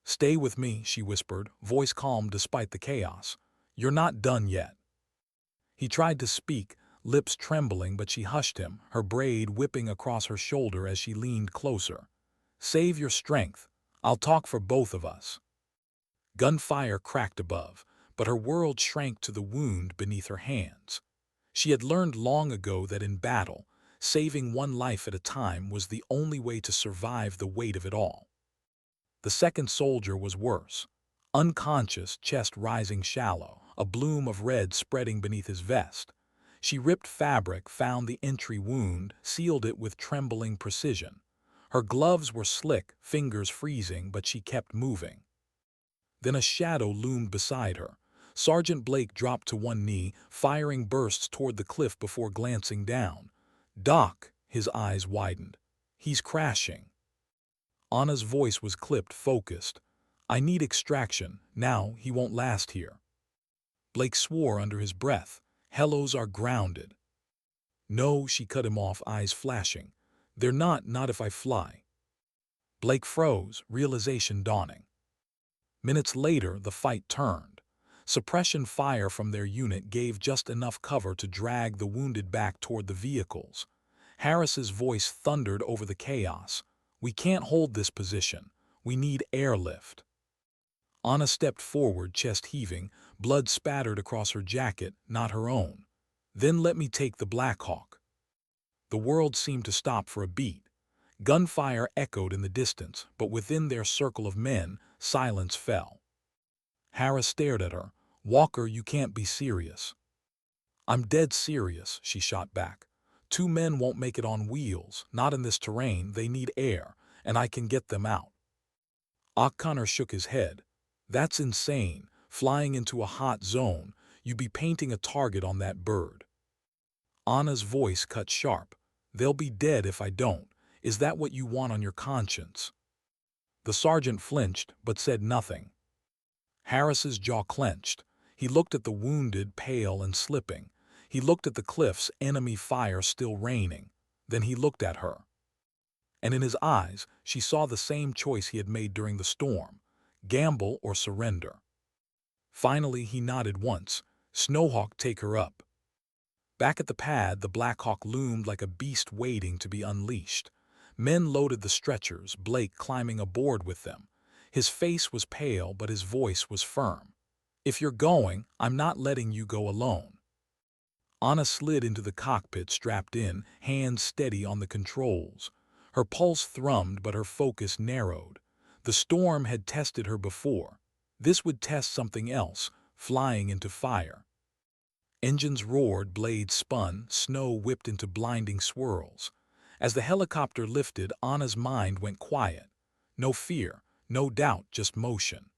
Stay with me, she whispered, voice calm despite the chaos. You're not done yet. He tried to speak, lips trembling, but she hushed him, her braid whipping across her shoulder as she leaned closer. Save your strength. I'll talk for both of us. Gunfire cracked above, but her world shrank to the wound beneath her hands. She had learned long ago that in battle, saving one life at a time was the only way to survive the weight of it all. The second soldier was worse. Unconscious, chest rising shallow, a bloom of red spreading beneath his vest. She ripped fabric, found the entry wound, sealed it with trembling precision. Her gloves were slick, fingers freezing, but she kept moving. Then a shadow loomed beside her. Sergeant Blake dropped to one knee, firing bursts toward the cliff before glancing down. "Doc," his eyes widened. "He's crashing." Anna's voice was clipped, focused. "I need extraction. Now, he won't last here." Blake swore under his breath. "Hellos are grounded." "No," she cut him off, eyes flashing. "They're not if I fly." Blake froze, realization dawning. Minutes later, the fight turned. Suppression fire from their unit gave just enough cover to drag the wounded back toward the vehicles. Harris's voice thundered over the chaos. "We can't hold this position. We need airlift." Anna stepped forward, chest heaving, blood spattered across her jacket, not her own. "Then let me take the Black Hawk." The world seemed to stop for a beat. Gunfire echoed in the distance, but within their circle of men, silence fell. Harris stared at her. "Walker, you can't be serious." "I'm dead serious," she shot back. "Two men won't make it on wheels, not in this terrain. They need air, and I can get them out." O'Connor shook his head. "That's insane. Flying into a hot zone, you'd be painting a target on that bird." Anna's voice cut sharp. "They'll be dead if I don't. Is that what you want on your conscience?" The sergeant flinched, but said nothing. Harris's jaw clenched. He looked at the wounded, pale and slipping. He looked at the cliffs, enemy fire still raining. Then he looked at her. And in his eyes, she saw the same choice he had made during the storm: gamble or surrender. Finally, he nodded once. "Snowhawk, take her up." Back at the pad, the Black Hawk loomed like a beast waiting to be unleashed. Men loaded the stretchers, Blake climbing aboard with them. His face was pale, but his voice was firm. "If you're going, I'm not letting you go alone." Anna slid into the cockpit, strapped in, hands steady on the controls. Her pulse thrummed, but her focus narrowed. The storm had tested her before. This would test something else, flying into fire. Engines roared, blades spun, snow whipped into blinding swirls. As the helicopter lifted, Anna's mind went quiet. No fear, no doubt, just motion.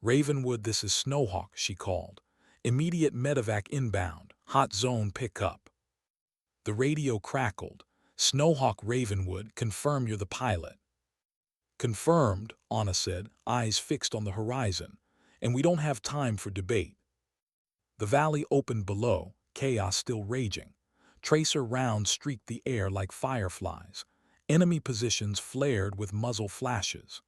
"Ravenwood, this is Snowhawk," she called. "Immediate medevac inbound, hot zone pickup." The radio crackled. "Snowhawk, Ravenwood, confirm you're the pilot." "Confirmed," Anna said, eyes fixed on the horizon. "And we don't have time for debate." The valley opened below, chaos still raging. Tracer rounds streaked the air like fireflies. Enemy positions flared with muzzle flashes.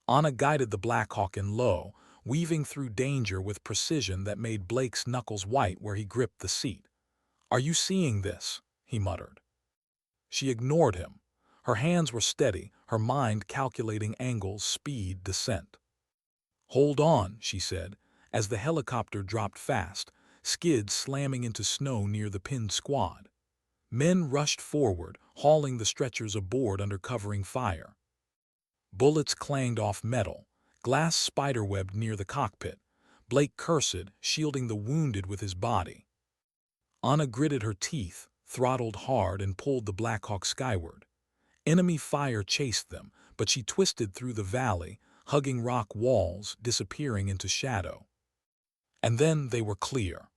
Anna guided the Black Hawk in low, weaving through danger with precision that made Blake's knuckles white where he gripped the seat. "Are you seeing this?" he muttered. She ignored him. Her hands were steady, her mind calculating angles, speed, descent. "Hold on," she said, as the helicopter dropped fast, skids slamming into snow near the pinned squad. Men rushed forward, hauling the stretchers aboard under covering fire. Bullets clanged off metal, glass spiderwebbed near the cockpit. Blake cursed, shielding the wounded with his body. Anna gritted her teeth, throttled hard, and pulled the Black Hawk skyward. Enemy fire chased them, but she twisted through the valley, hugging rock walls, disappearing into shadow. And then they were clear.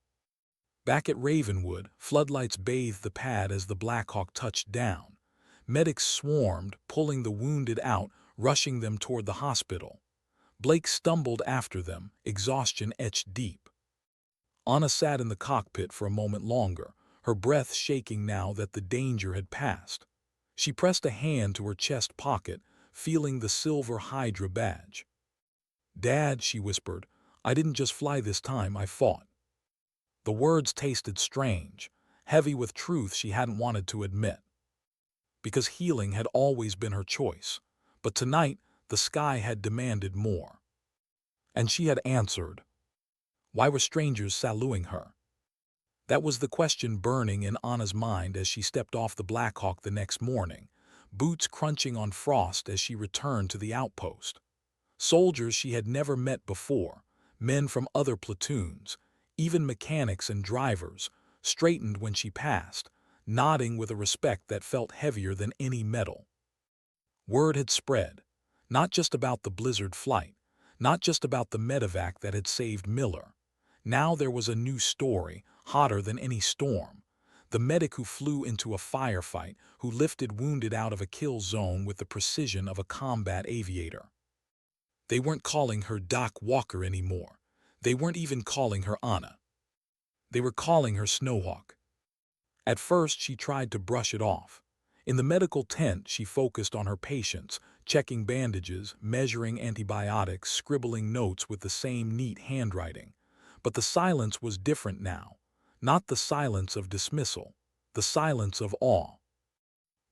Back at Ravenwood, floodlights bathed the pad as the Black Hawk touched down. Medics swarmed, pulling the wounded out, rushing them toward the hospital. Blake stumbled after them, exhaustion etched deep. Anna sat in the cockpit for a moment longer, her breath shaking now that the danger had passed. She pressed a hand to her chest pocket, feeling the silver Hydra badge. "Dad," she whispered, "I didn't just fly this time, I fought." The words tasted strange, heavy with truth she hadn't wanted to admit. Because healing had always been her choice, but tonight the sky had demanded more. And she had answered. Why were strangers saluting her? That was the question burning in Anna's mind as she stepped off the Black Hawk the next morning, boots crunching on frost as she returned to the outpost. Soldiers she had never met before, men from other platoons, even mechanics and drivers, straightened when she passed, nodding with a respect that felt heavier than any medal. Word had spread, not just about the blizzard flight, not just about the medevac that had saved Miller. Now there was a new story, hotter than any storm. The medic who flew into a firefight, who lifted wounded out of a kill zone with the precision of a combat aviator. They weren't calling her Doc Walker anymore. They weren't even calling her Anna. They were calling her Snowhawk. At first, she tried to brush it off. In the medical tent, she focused on her patients, checking bandages, measuring antibiotics, scribbling notes with the same neat handwriting. But the silence was different now. Not the silence of dismissal, the silence of awe.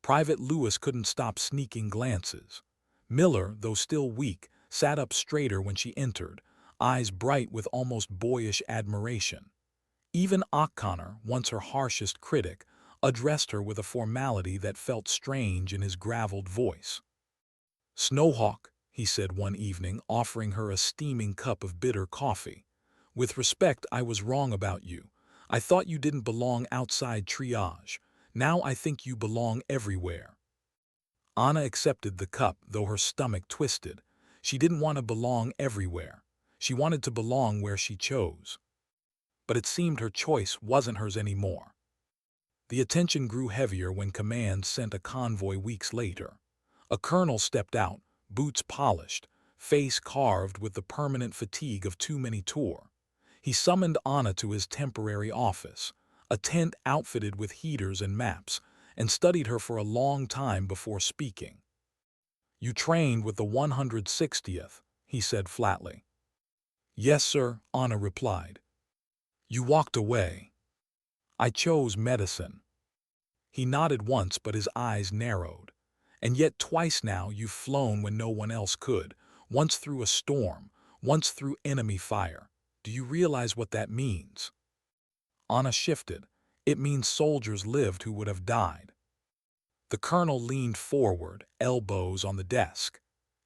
Private Lewis couldn't stop sneaking glances. Miller, though still weak, sat up straighter when she entered, eyes bright with almost boyish admiration. Even O'Connor, once her harshest critic, addressed her with a formality that felt strange in his graveled voice. "Snowhawk," he said one evening, offering her a steaming cup of bitter coffee. "With respect, I was wrong about you. I thought you didn't belong outside triage. Now I think you belong everywhere." Anna accepted the cup, though her stomach twisted. She didn't want to belong everywhere. She wanted to belong where she chose. But it seemed her choice wasn't hers anymore. The attention grew heavier when command sent a convoy weeks later. A colonel stepped out, boots polished, face carved with the permanent fatigue of too many tours. He summoned Anna to his temporary office, a tent outfitted with heaters and maps, and studied her for a long time before speaking. "You trained with the 160th, he said flatly. "Yes, sir," Anna replied. "You walked away." "I chose medicine." He nodded once, but his eyes narrowed. "And yet twice now you've flown when no one else could, once through a storm, once through enemy fire. Do you realize what that means?" Anna shifted. "It means soldiers lived who would have died." The colonel leaned forward, elbows on the desk.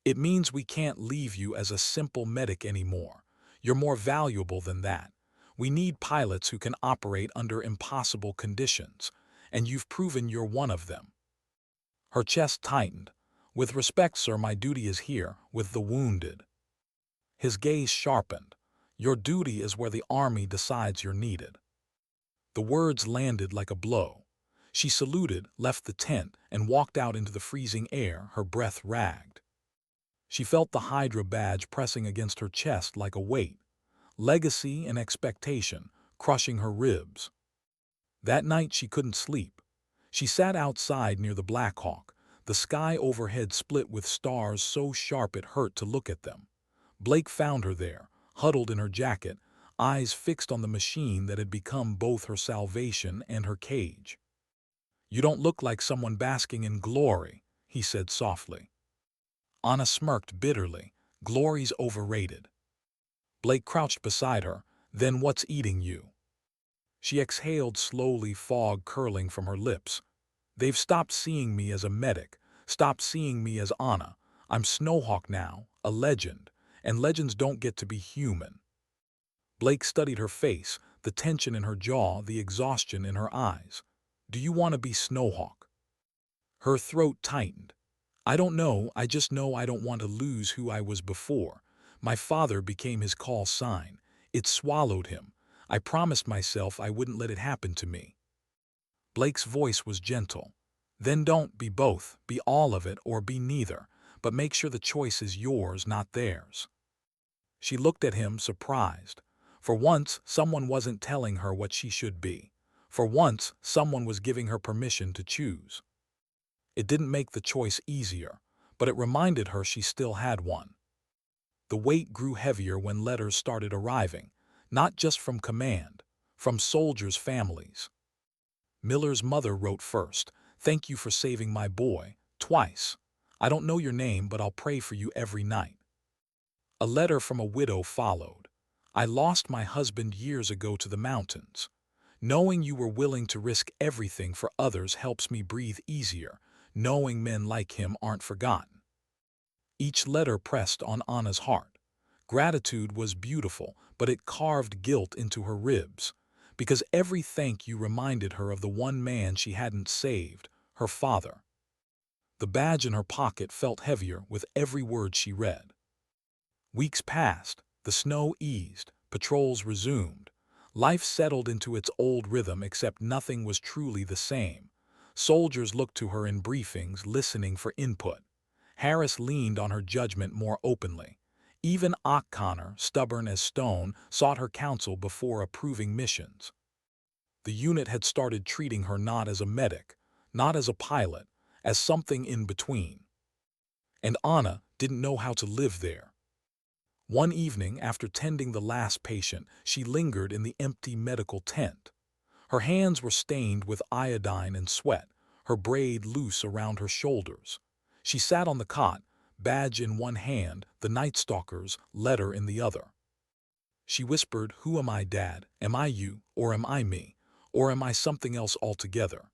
"It means we can't leave you as a simple medic anymore. You're more valuable than that. We need pilots who can operate under impossible conditions, and you've proven you're one of them." Her chest tightened. "With respect, sir, my duty is here, with the wounded." His gaze sharpened. "Your duty is where the army decides you're needed." The words landed like a blow. She saluted, left the tent, and walked out into the freezing air, her breath ragged. She felt the Hydra badge pressing against her chest like a weight. Legacy and expectation, crushing her ribs. That night she couldn't sleep. She sat outside near the Black Hawk, the sky overhead split with stars so sharp it hurt to look at them. Blake found her there, huddled in her jacket, eyes fixed on the machine that had become both her salvation and her cage. "You don't look like someone basking in glory," he said softly. Anna smirked bitterly. "Glory's overrated." Blake crouched beside her. "Then what's eating you?" She exhaled slowly, fog curling from her lips. "They've stopped seeing me as a medic, stopped seeing me as Anna. I'm Snowhawk now, a legend, and legends don't get to be human." Blake studied her face, the tension in her jaw, the exhaustion in her eyes. "Do you want to be Snowhawk?" Her throat tightened. "I don't know, I just know I don't want to lose who I was before. My father became his call sign. It swallowed him. I promised myself I wouldn't let it happen to me." Blake's voice was gentle. "Then don't be both, be all of it or be neither, but make sure the choice is yours, not theirs." She looked at him, surprised. For once, someone wasn't telling her what she should be. For once, someone was giving her permission to choose. It didn't make the choice easier, but it reminded her she still had one. The weight grew heavier when letters started arriving, not just from command, from soldiers' families. Miller's mother wrote first, "Thank you for saving my boy," twice. "I don't know your name, but I'll pray for you every night." A letter from a widow followed. "I lost my husband years ago to the mountains. Knowing you were willing to risk everything for others helps me breathe easier, knowing men like him aren't forgotten." Each letter pressed on Anna's heart. Gratitude was beautiful, but it carved guilt into her ribs, because every thank you reminded her of the one man she hadn't saved, her father. The badge in her pocket felt heavier with every word she read. Weeks passed, the snow eased, patrols resumed. Life settled into its old rhythm, except nothing was truly the same. Soldiers looked to her in briefings, listening for input. Harris leaned on her judgment more openly. Even O'Connor, stubborn as stone, sought her counsel before approving missions. The unit had started treating her not as a medic, not as a pilot, as something in between. And Anna didn't know how to live there. One evening, after tending the last patient, she lingered in the empty medical tent. Her hands were stained with iodine and sweat, her braid loose around her shoulders. She sat on the cot, badge in one hand, the Nightstalkers' letter in the other. She whispered, "Who am I, Dad? Am I you, or am I me? Or am I something else altogether?"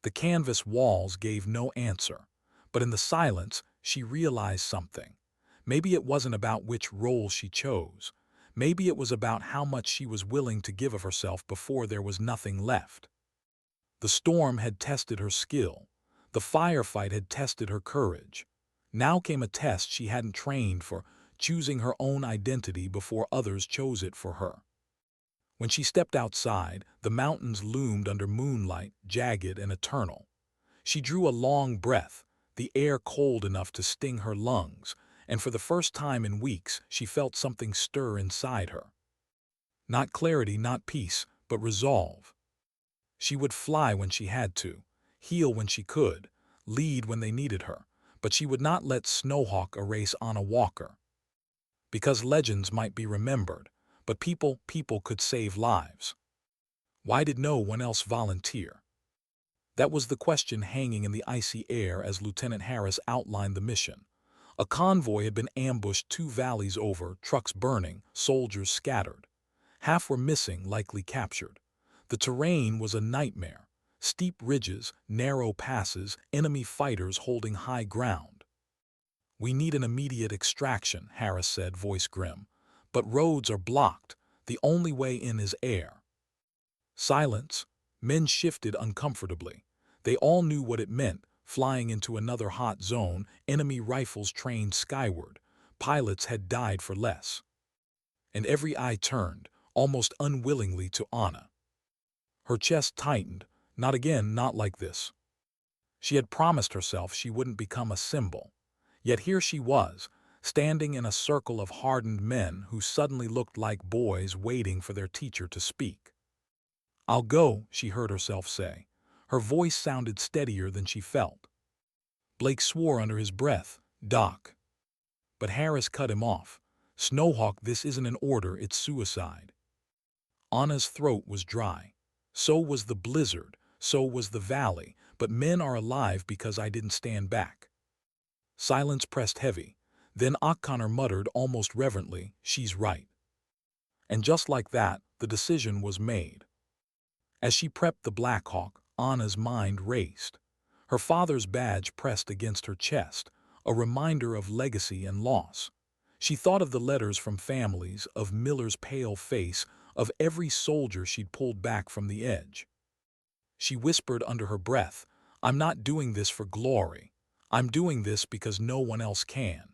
The canvas walls gave no answer, but in the silence she realized something. Maybe it wasn't about which role she chose. Maybe it was about how much she was willing to give of herself before there was nothing left. The storm had tested her skill. The firefight had tested her courage. Now came a test she hadn't trained for, choosing her own identity before others chose it for her. When she stepped outside, the mountains loomed under moonlight, jagged and eternal. She drew a long breath, the air cold enough to sting her lungs, and for the first time in weeks she felt something stir inside her. Not clarity, not peace, but resolve. She would fly when she had to, heal when she could, lead when they needed her, but she would not let Snowhawk erase Anna Walker. Because legends might be remembered, but people could save lives. Why did no one else volunteer? That was the question hanging in the icy air as Lieutenant Harris outlined the mission. A convoy had been ambushed 2 valleys over, trucks burning, soldiers scattered. Half were missing, likely captured. The terrain was a nightmare. Steep ridges, narrow passes, enemy fighters holding high ground. "We need an immediate extraction," Harris said, voice grim. "But roads are blocked. The only way in is air." Silence. Men shifted uncomfortably. They all knew what it meant, flying into another hot zone, enemy rifles trained skyward. Pilots had died for less. And every eye turned, almost unwillingly, to Anna. Her chest tightened. Not again, not like this. She had promised herself she wouldn't become a symbol. Yet here she was, standing in a circle of hardened men who suddenly looked like boys waiting for their teacher to speak. "I'll go," she heard herself say. Her voice sounded steadier than she felt. Blake swore under his breath, "Doc." But Harris cut him off. "Snowhawk, this isn't an order, it's suicide." Anna's throat was dry. So was the blizzard, so was the valley, but men are alive because I didn't stand back. Silence pressed heavy. Then O'Connor muttered almost reverently, "She's right." And just like that, the decision was made. As she prepped the Black Hawk, Anna's mind raced. Her father's badge pressed against her chest, a reminder of legacy and loss. She thought of the letters from families, of Miller's pale face, of every soldier she'd pulled back from the edge. She whispered under her breath, "I'm not doing this for glory. I'm doing this because no one else can."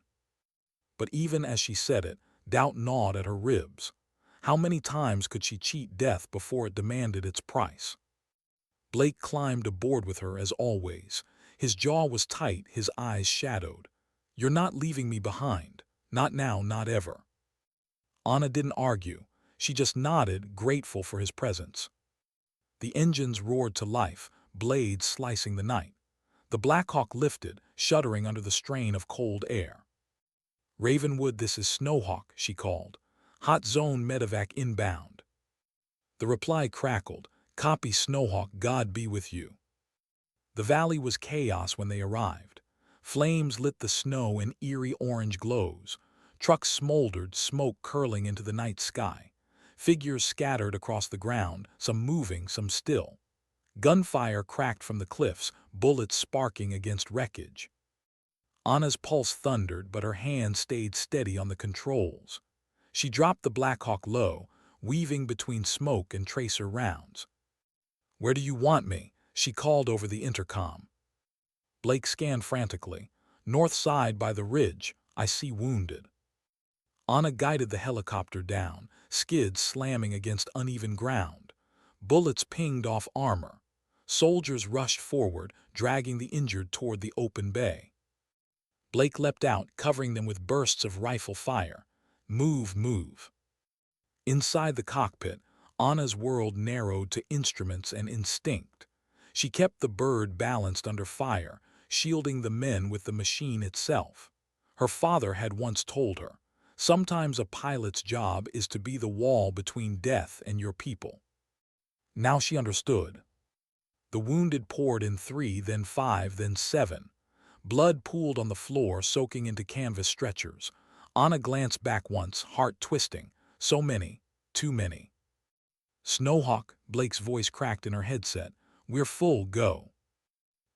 But even as she said it, doubt gnawed at her ribs. How many times could she cheat death before it demanded its price? Blake climbed aboard with her as always. His jaw was tight, his eyes shadowed. "You're not leaving me behind. Not now, not ever." Anna didn't argue. She just nodded, grateful for his presence. The engines roared to life, blades slicing the night. The Black Hawk lifted, shuddering under the strain of cold air. "Ravenwood, this is Snowhawk," she called. "Hot zone medevac inbound." The reply crackled, "Copy, Snowhawk, God be with you." The valley was chaos when they arrived. Flames lit the snow in eerie orange glows. Trucks smoldered, smoke curling into the night sky. Figures scattered across the ground, some moving, some still. Gunfire cracked from the cliffs, bullets sparking against wreckage. Anna's pulse thundered, but her hand stayed steady on the controls. She dropped the Black Hawk low, weaving between smoke and tracer rounds. "Where do you want me?" she called over the intercom. Blake scanned frantically. "North side by the ridge. I see wounded." Anna guided the helicopter down, skids slamming against uneven ground. Bullets pinged off armor. Soldiers rushed forward, dragging the injured toward the open bay. Blake leapt out, covering them with bursts of rifle fire. Move, move. Inside the cockpit, Anna's world narrowed to instruments and instinct. She kept the bird balanced under fire, shielding the men with the machine itself. Her father had once told her, "Sometimes a pilot's job is to be the wall between death and your people." Now she understood. The wounded poured in 3, then 5, then 7. Blood pooled on the floor, soaking into canvas stretchers. Anna glanced back once, heart twisting. So many, too many. "Snowhawk," Blake's voice cracked in her headset. "We're full, go."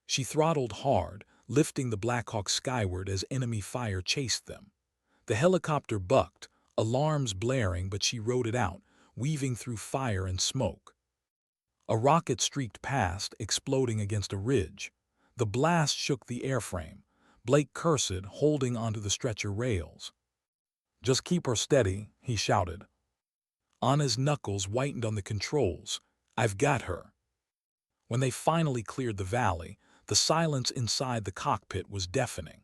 She throttled hard, lifting the Blackhawk skyward as enemy fire chased them. The helicopter bucked, alarms blaring, but she rode it out, weaving through fire and smoke. A rocket streaked past, exploding against a ridge. The blast shook the airframe. Blake cursed, holding onto the stretcher rails. "Just keep her steady," he shouted. Anna's knuckles whitened on the controls. "I've got her." When they finally cleared the valley, the silence inside the cockpit was deafening.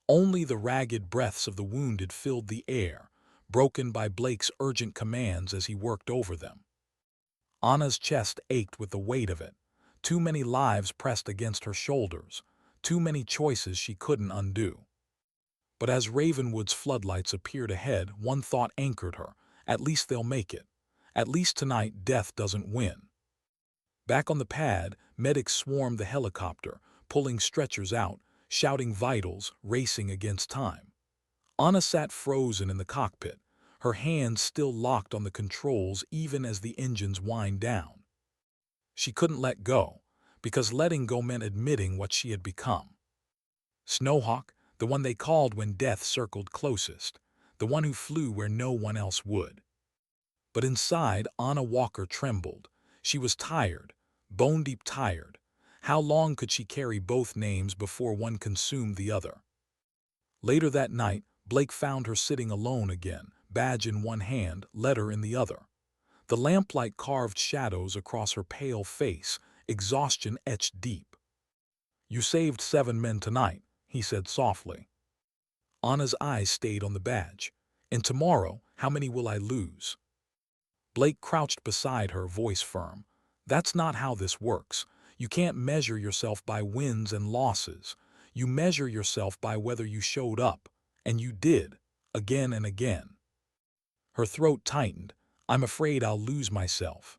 Only the ragged breaths of the wounded filled the air, broken by Blake's urgent commands as he worked over them. Anna's chest ached with the weight of it. Too many lives pressed against her shoulders, too many choices she couldn't undo. But as Ravenwood's floodlights appeared ahead, one thought anchored her. At least they'll make it. At least tonight death doesn't win. Back on the pad, medics swarmed the helicopter, pulling stretchers out, shouting vitals, racing against time. Anna sat frozen in the cockpit, her hands still locked on the controls even as the engines whined down. She couldn't let go, because letting go meant admitting what she had become. Snowhawk, the one they called when death circled closest, the one who flew where no one else would. But inside, Anna Walker trembled. She was tired, bone-deep tired. How long could she carry both names before one consumed the other? Later that night, Blake found her sitting alone again, badge in one hand, letter in the other. The lamplight carved shadows across her pale face, exhaustion etched deep. "You saved 7 men tonight," he said softly. Anna's eyes stayed on the badge. "And tomorrow, how many will I lose?" Blake crouched beside her, voice firm. "That's not how this works. You can't measure yourself by wins and losses. You measure yourself by whether you showed up. And you did, again and again." Her throat tightened. "I'm afraid I'll lose myself."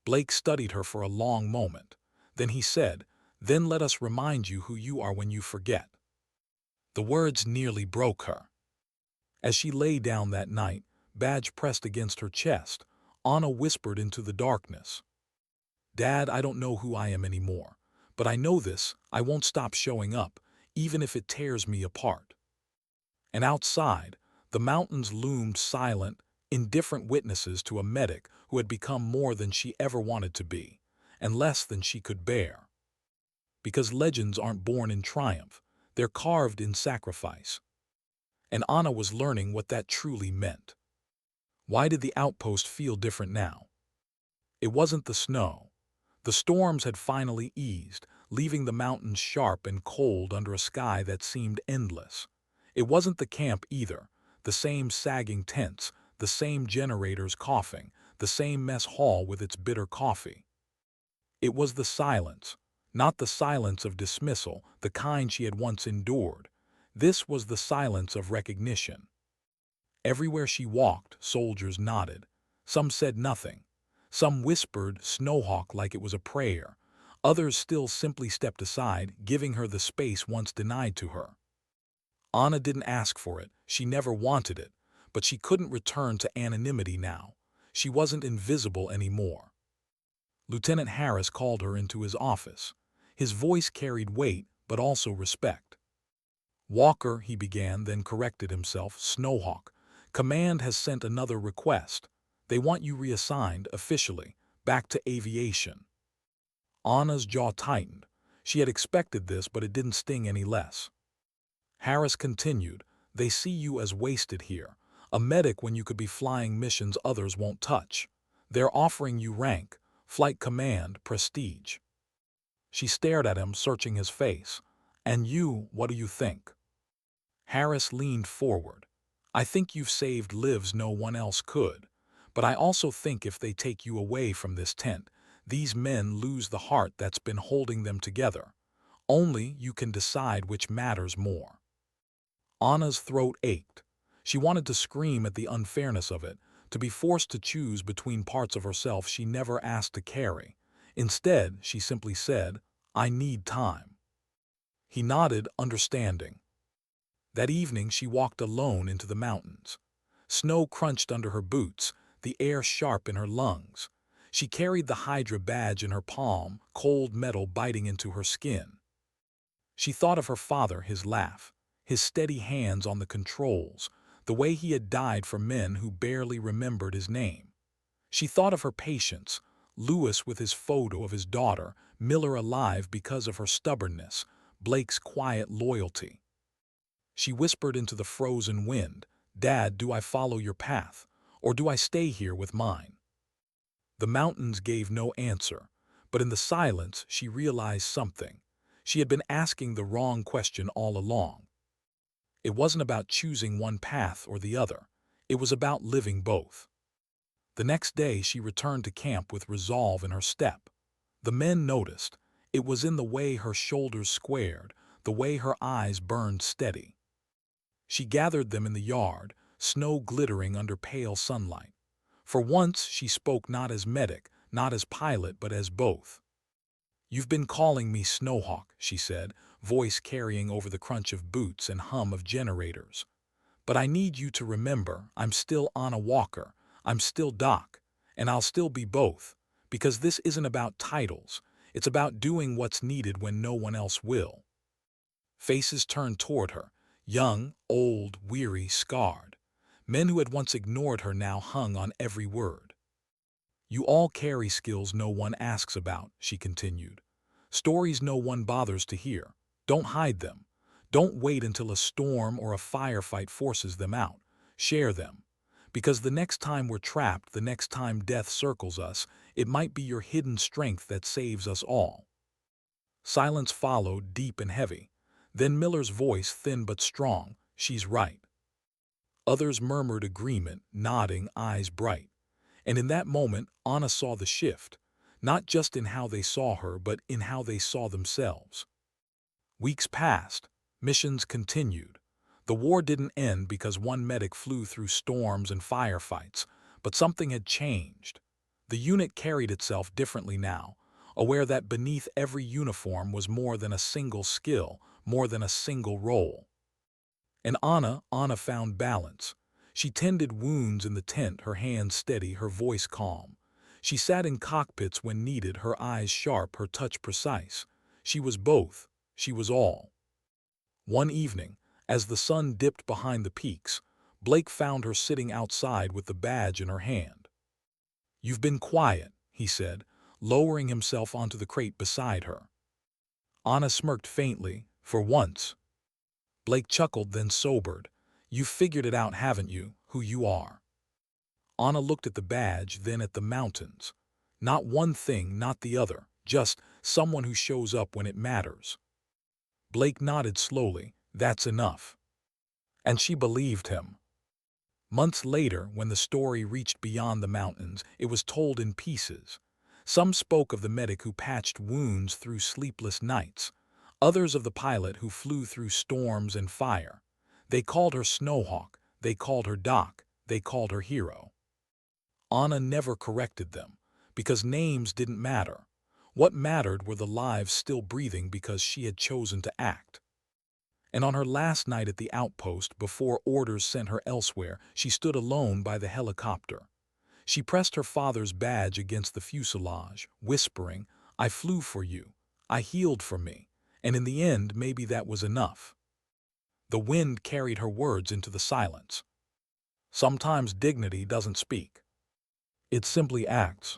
Blake studied her for a long moment. Then he said, "Then let us remind you who you are when you forget." The words nearly broke her. As she lay down that night, badge pressed against her chest, Anna whispered into the darkness, "Dad, I don't know who I am anymore. But I know this, I won't stop showing up, even if it tears me apart." And outside, the mountains loomed silent, indifferent witnesses to a medic who had become more than she ever wanted to be, and less than she could bear. Because legends aren't born in triumph, they're carved in sacrifice. And Anna was learning what that truly meant. Why did the outpost feel different now? It wasn't the snow. The storms had finally eased, leaving the mountains sharp and cold under a sky that seemed endless. It wasn't the camp either, the same sagging tents, the same generators coughing, the same mess hall with its bitter coffee. It was the silence, not the silence of dismissal, the kind she had once endured. This was the silence of recognition. Everywhere she walked, soldiers nodded. Some said nothing. Some whispered Snowhawk like it was a prayer. Others still simply stepped aside, giving her the space once denied to her. Anna didn't ask for it, she never wanted it, but she couldn't return to anonymity now. She wasn't invisible anymore. Lieutenant Harris called her into his office. His voice carried weight, but also respect. "Walker," he began, then corrected himself, "Snowhawk. Command has sent another request. They want you reassigned, officially, back to aviation." Anna's jaw tightened. She had expected this, but it didn't sting any less. Harris continued, "They see you as wasted here, A medic when you could be flying missions others won't touch. They're offering you rank, flight command, prestige. She stared at him, searching his face. And you, what do you think? Harris leaned forward. I think you've saved lives no one else could. But I also think if they take you away from this tent, these men lose the heart that's been holding them together. Only you can decide which matters more. Anna's throat ached. She wanted to scream at the unfairness of it, to be forced to choose between parts of herself she never asked to carry. Instead, she simply said, I need time. He nodded, understanding. That evening she walked alone into the mountains. Snow crunched under her boots, the air sharp in her lungs. She carried the Hydra badge in her palm, cold metal biting into her skin. She thought of her father, his laugh, his steady hands on the controls, the way he had died for men who barely remembered his name. She thought of her patience, Lewis with his photo of his daughter, Miller alive because of her stubbornness, Blake's quiet loyalty. She whispered into the frozen wind, Dad, do I follow your path, or do I stay here with mine? The mountains gave no answer, but in the silence she realized something. She had been asking the wrong question all along. It wasn't about choosing one path or the other. It was about living both. The next day she returned to camp with resolve in her step. The men noticed. It was in the way her shoulders squared, the way her eyes burned steady. She gathered them in the yard, snow glittering under pale sunlight. For once she spoke not as medic, not as pilot, but as both. You've been calling me Snowhawk, she said, voice carrying over the crunch of boots and hum of generators. But I need you to remember I'm still Anna Walker, I'm still Doc, and I'll still be both, because this isn't about titles, it's about doing what's needed when no one else will. Faces turned toward her, young, old, weary, scarred. Men who had once ignored her now hung on every word. You all carry skills no one asks about, she continued. Stories no one bothers to hear. Don't hide them. Don't wait until a storm or a firefight forces them out. Share them. Because the next time we're trapped, the next time death circles us, it might be your hidden strength that saves us all. Silence followed, deep and heavy. Then Miller's voice, thin but strong, she's right. Others murmured agreement, nodding, eyes bright. And in that moment, Anna saw the shift, not just in how they saw her, but in how they saw themselves. Weeks passed. Missions continued. The war didn't end because one medic flew through storms and firefights, but something had changed. The unit carried itself differently now, aware that beneath every uniform was more than a single skill, more than a single role. And Anna found balance. She tended wounds in the tent, her hands steady, her voice calm. She sat in cockpits when needed, her eyes sharp, her touch precise. She was both. She was all. One evening, as the sun dipped behind the peaks, Blake found her sitting outside with the badge in her hand. You've been quiet, he said, lowering himself onto the crate beside her. Anna smirked faintly, for once. Blake chuckled, then sobered. You've figured it out, haven't you, who you are? Anna looked at the badge, then at the mountains. Not one thing, not the other, just someone who shows up when it matters. Blake nodded slowly. That's enough. And she believed him. Months later, when the story reached beyond the mountains, it was told in pieces. Some spoke of the medic who patched wounds through sleepless nights, others of the pilot who flew through storms and fire. They called her Snowhawk, they called her Doc, they called her hero. Anna never corrected them, because names didn't matter. What mattered were the lives still breathing because she had chosen to act. And on her last night at the outpost, before orders sent her elsewhere, she stood alone by the helicopter. She pressed her father's badge against the fuselage, whispering, I flew for you, I healed for me, and in the end maybe that was enough. The wind carried her words into the silence. Sometimes dignity doesn't speak. It simply acts.